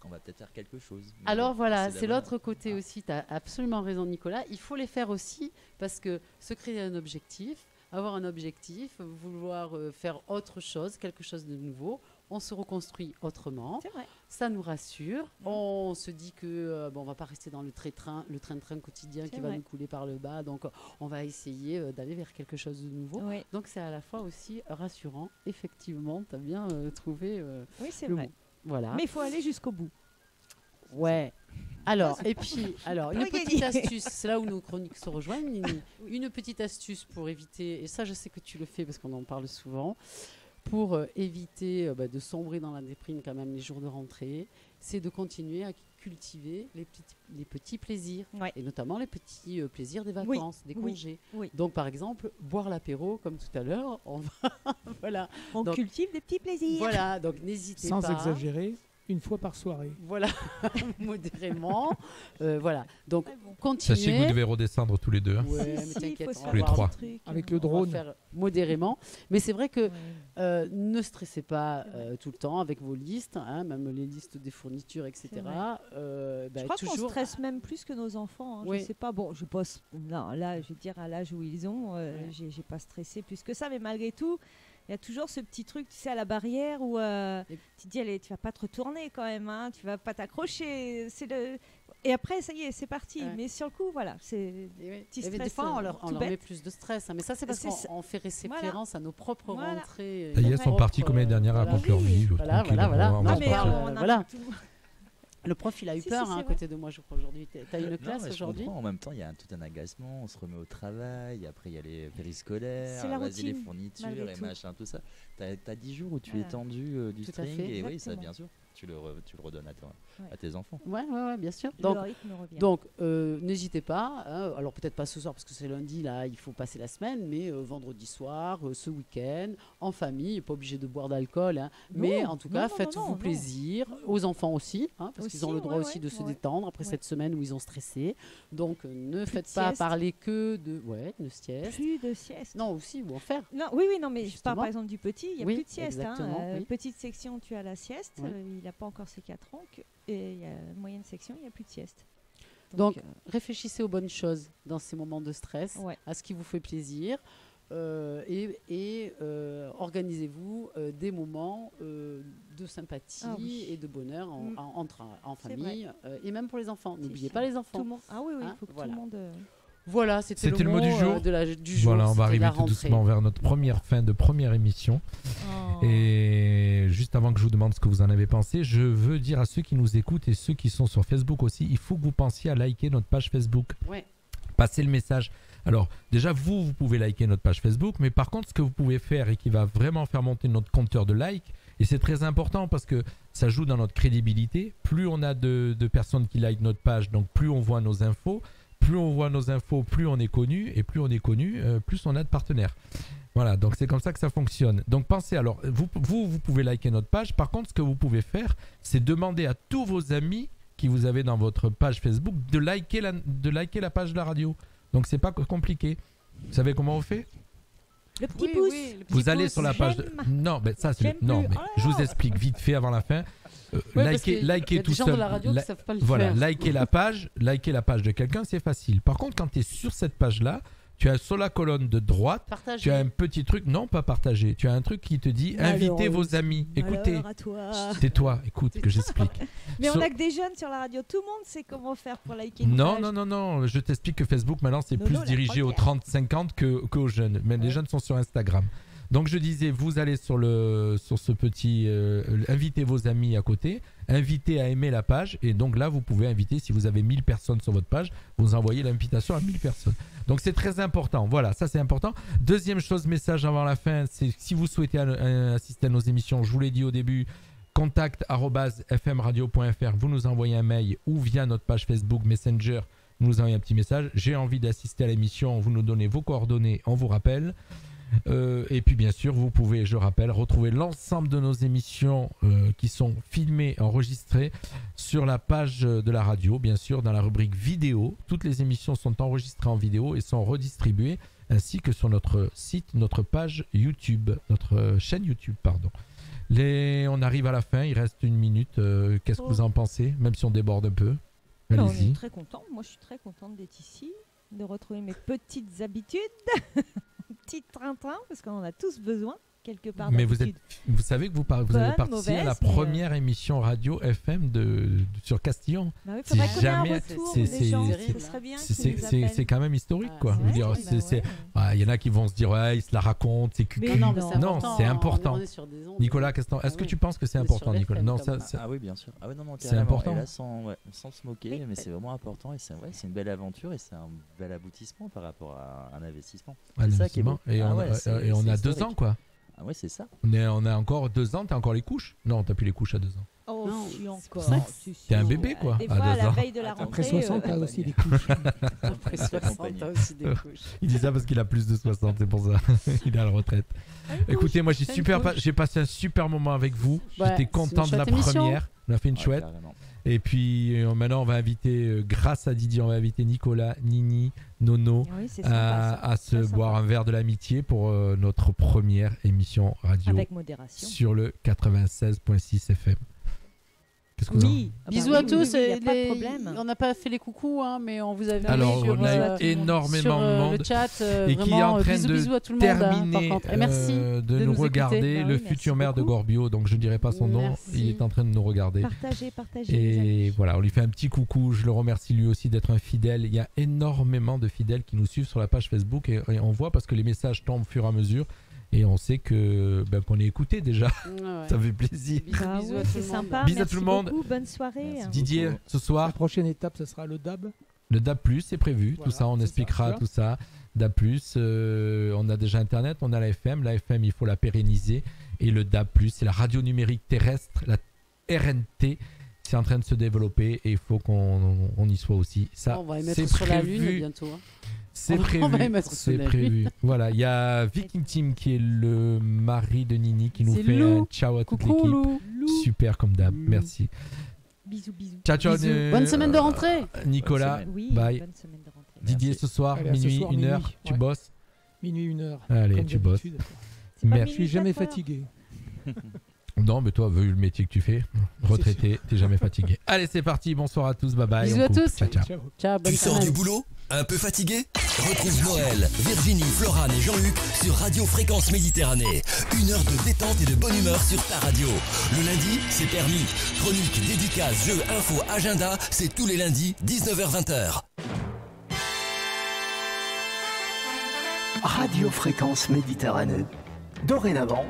on va peut-être faire quelque chose. Mais Alors bon, voilà, de la c'est bonne- l'autre côté aussi. Tu as absolument raison, Nicolas. Il faut les faire aussi parce que se créer un objectif, avoir un objectif, vouloir faire autre chose, quelque chose de nouveau, on se reconstruit autrement. C'est vrai. Ça nous rassure. On se dit que on va pas rester dans le train-train quotidien C'est qui va vrai. nous couler par le bas. Donc on va essayer d'aller vers quelque chose de nouveau. Oui, Donc c'est à la fois aussi rassurant. Effectivement, tu as bien trouvé oui c'est le vrai. mot. Voilà. Mais il faut aller jusqu'au bout. Ouais. Alors, et puis, une Pas petite gagné. astuce, c'est là où nos chroniques se rejoignent, une petite astuce pour éviter, et ça je sais que tu le fais parce qu'on en parle souvent, pour éviter de sombrer dans la déprime quand même les jours de rentrée, c'est de continuer à cultiver les petits plaisirs, Ouais. et notamment les petits plaisirs des vacances, des oui, congés. oui. Donc par exemple, boire l'apéro, comme tout à l'heure, on va... voilà. On Donc, cultive des petits plaisirs. Voilà, donc n'hésitez Sans pas. exagérer, une fois par soirée. Voilà, modérément. Voilà, donc Très bon. continuez. Sachez que vous devez redescendre tous les deux. Hein. Ouais, mais Si, t'inquiète, il faut on se va faire les voir trois. des trucs. Avec le on va drone. faire modérément. Mais c'est vrai que Ouais. ne stressez pas tout le temps avec vos listes, hein, même les listes des fournitures, etc. C'est vrai. Bah, Je crois qu'on toujours. stresse même plus que nos enfants. Hein. Oui. Je sais pas. Bon, je bosse. Non, là, je vais dire à l'âge où ils ont, j'ai pas stressé plus que ça. Mais malgré tout, il y a toujours ce petit truc, tu sais, à la barrière où tu te dis, allez, tu vas pas te retourner quand même, hein, tu vas pas t'accrocher. Et après, ça y est, c'est parti. Ouais. Mais sur le coup, voilà, c'est Et oui. petit Et des stress, fois, on leur tout met bête. plus de stress. Hein. Mais ça, c'est parce C'est ça. qu'on fait référence à nos propres Voilà. rentrées. Ça y est, nos ils sont partis propres, comme l'année dernière à voilà. raconter leur vie. Voilà, tranquille, voilà. on Non, va mais en parler. on voilà. tout- Le prof, il a eu Si, peur si, hein, c'est à côté de moi, je crois, aujourd'hui. T'as une Non, classe mais je aujourd'hui comprends. En même temps, il y a tout un agacement. On se remet au travail. Après, il y a les périscolaires. C'est la vas-y, les routine, fournitures malgré et tout. machin, tout ça. T'as 10 jours où tu Voilà. es tendu du Tout à string. fait. Et oui, ça, Exactement. bien sûr, tu le redonnes à Ouais. tes enfants. Ouais, bien sûr. Le Donc, rythme revient. Donc, n'hésitez pas. Hein, alors, peut-être pas ce soir parce que c'est lundi, là, il faut passer la semaine, mais vendredi soir, ce week-end, en famille, pas obligé de boire d'alcool. Hein, mais en tout cas, non, faites-vous non. plaisir. Aux enfants aussi, hein, parce qu'ils ont Aussi, le droit ouais, aussi de se ouais. détendre après Ouais. cette semaine où ils ont stressé. Donc, ne de faites pas sieste. parler que de. Ouais, de sieste. Plus de sieste. Non, aussi, ou en faire. Non, oui, non, mais je Justement. parle par exemple du petit, il n'y a Oui, plus de sieste. Hein. exactement, oui. Petite section, tu as la sieste, Oui. il n'a pas encore ses 4 ans, et il y a moyenne section, il n'y a plus de sieste. Donc, réfléchissez aux bonnes choses dans ces moments de stress, ouais. à ce qui vous fait plaisir. Et organisez-vous des moments de sympathie Ah oui. et de bonheur Mm. en C'est famille et même pour les enfants. Si, N'oubliez si. pas les Tout enfants. le monde. Ah oui, il Hein, faut que voilà. tout le monde. Voilà, c'était C'était le mot du jour. du jour. Voilà, on va c'était la arriver tout rentrée. doucement vers notre fin de première émission. Oh. Et juste avant que je vous demande ce que vous en avez pensé, je veux dire à ceux qui nous écoutent et ceux qui sont sur Facebook aussi, il faut que vous pensiez à liker notre page Facebook. Ouais. Passez le message. Alors, déjà, vous pouvez liker notre page Facebook, mais par contre, ce que vous pouvez faire et qui va vraiment faire monter notre compteur de likes, et c'est très important parce que ça joue dans notre crédibilité, plus on a de personnes qui likent notre page, donc plus on voit nos infos, plus on voit nos infos, plus on est connu, et plus on est connu, plus on a de partenaires. Voilà, donc c'est comme ça que ça fonctionne. Donc pensez, alors, vous pouvez liker notre page, par contre, ce que vous pouvez faire, c'est demander à tous vos amis qui vous avez dans votre page Facebook de liker la page de la radio. Donc c'est pas compliqué. Vous savez comment on fait ? Le petit Oui, pouce. oui, le petit Vous allez pouce. sur la page. Non, mais ça, c'est J'aime non, plus. mais Oh là je vous là. explique vite fait avant la fin. Ouais, parce qu'il y a Likez des tout gens seul. de la radio qui La- savent pas le Voilà, faire. liker la page de quelqu'un, c'est facile. Par contre, quand tu es sur cette page-là, tu as sur la colonne de droite, Partagez. tu as un petit truc, non pas partagé, tu as un truc qui te dit invitez vos amis. Écoutez, Alors, à toi. c'est toi, écoute que j'explique. Mais So- on a que des jeunes sur la radio. Tout le monde sait comment faire pour liker une Non, page. non, je t'explique que Facebook maintenant c'est Nono, plus la dirigé aux première. 30-50 qu'aux jeunes. Mais les jeunes sont sur Instagram. Donc je disais, vous allez sur ce petit invitez vos amis à côté, invitez à aimer la page, et donc là vous pouvez inviter, si vous avez 1000 personnes sur votre page, vous envoyez l'invitation à 1000 personnes. Donc c'est très important, voilà, ça c'est important. Deuxième chose, message avant la fin, c'est si vous souhaitez assister à nos émissions, je vous l'ai dit au début, contact@fmradio.fr, vous nous envoyez un mail ou via notre page Facebook Messenger, vous nous envoyez un petit message, j'ai envie d'assister à l'émission, vous nous donnez vos coordonnées, on vous rappelle. Et puis bien sûr, vous pouvez, je rappelle, retrouver l'ensemble de nos émissions qui sont filmées, enregistrées sur la page de la radio, bien sûr, dans la rubrique vidéo. Toutes les émissions sont enregistrées en vidéo et sont redistribuées, ainsi que sur notre site, notre page YouTube, notre chaîne YouTube, pardon. On arrive à la fin, il reste 1 minute. Qu'est-ce que vous en pensez, même si on déborde un peu? On Allez-y. est très contents. Moi, je suis très contente d'être ici, de retrouver mes petites habitudes. Petit train-train, parce qu'on en a tous besoin, quelque part. Mais vous savez que vous avez Bonne, participé à la mauvaise, mais, première émission radio FM sur Castillon. Bah oui, faudrait qu'on ait un jamais- retour c'est- des gens, c'est- ce serait bien qu'ils nous appellent. C'est quand même historique, quoi. Ah, Je veux dire, il y en a qui vont se dire, ouais, ils se la racontent, c'est cucu. Mais Non, mais Non, c'est important. On est sur des ondes. Nicolas, est-ce que oui. tu penses que c'est On est sur important, les Nicolas? FM, Non, comme ça, Ah oui, bien sûr. Ah oui, non, C'est carrément. important. Et là, sans se moquer, mais c'est vraiment important. Et c'est une belle aventure et c'est un bel aboutissement par rapport à un investissement. C'est ça qui est beau. Et Ah on ouais, c'est- et on c'est a 2 ans, historique. quoi. Ah ouais, c'est ça. On a encore 2 ans, t'as encore les couches? Non, t'as plus les couches à 2 ans. Oh, Non, si, c'est encore. pour ça que Si, si. T'es un bébé, quoi, Des à fois, à 2 la ans. veille de la Attends, rentrée. Après 60, t'as aussi les couches. Après 60, t'as aussi des couches. Il dit ça parce qu'il a plus de 60, c'est pour ça. Il est à la retraite. Écoutez, moi j'ai passé un super moment avec vous. Ouais, J'étais c'est content une de la chouette émission. première. On a fait une Ouais, chouette. carrément. Et puis maintenant on va inviter, grâce à Didier, on va inviter Nicolas, Nini, Nono Oui, c'est sympa, ça. à se Très sympa. boire un verre de l'amitié pour notre première émission radio Avec modération. sur le 96.6 FM. Qu'est-ce que vous en Oui. Ah bah Bisous oui, à oui, tous. oui, y a et pas de les- problème. On n'a pas fait les coucous, hein, mais on vous a vu Alors, sur, on a eu énormément de monde le chat. et qui est en train bisous, de bisous à tout le monde. Hein, par terminer contre. Et merci de nous nous regarder. écouter. Bah Le oui, futur merci maire de beaucoup. Gorbio, donc je ne dirai pas son nom, Merci. il est en train de nous regarder. Partagez, les Et amis. voilà, on lui fait un petit coucou. Je le remercie lui aussi d'être un fidèle. Il y a énormément de fidèles qui nous suivent sur la page Facebook et on voit parce que les messages tombent au fur et à mesure et on sait qu'on est écouté déjà. Ouais, ouais. Ça fait plaisir. Bisous, Bah bisous oui, à tout c'est le monde. sympa. Bisous à Merci tout le monde. beaucoup, bonne soirée. Merci. Didier, beaucoup. ce La soir, prochaine étape, ce sera le DAB. le DAB+, c'est prévu. Voilà, tout ça, on c'est ça, expliquera tu vois. tout ça. DAB+, on a déjà Internet, on a la FM. La FM, il faut la pérenniser. Et le DAB+, c'est la radio numérique terrestre, la RNT. C'est en train de se développer et il faut qu'on y soit aussi. Ça, On va y mettre c'est sur la Lune prévu. bientôt. Hein. C'est On va prévu. y mettre sur C'est la prévu. Voilà, il y a Viking Team qui est le mari de Nini qui nous C'est fait Lou. un ciao à toute Coucou l'équipe. Lou. Super comme d'hab. Lou. Merci. Bisous, bisous. Ciao, ciao. Bisous. Bonne semaine de rentrée. Nicolas, Bonne Oui, bye. bonne semaine de rentrée. Didier, Merci. ce soir, Allez, à ce minuit, soir, 1h, minuit, tu ouais. bosses. Minuit, 1h. Allez, comme tu bosses. d'habitude. C'est pas Merci. Je suis minuit, jamais 4 heures. fatigué. Non, mais toi, vu le métier que tu fais, retraité, t'es jamais fatigué. Allez, c'est parti. Bonsoir à tous. Bye bye. Bisous on à coupe. tous. Ciao, ciao. Ciao. Ciao, bonne Tu sors semaine. du boulot? Un peu fatigué? Retrouve Noël, Virginie, Florane et Jean-Luc sur Radio Fréquence Méditerranée. 1 heure de détente et de bonne humeur sur ta radio. Le lundi, c'est permis. Chronique, dédicace, jeux, info, agenda, c'est tous les lundis, 19h-20h. Radio Fréquence Méditerranée. Dorénavant,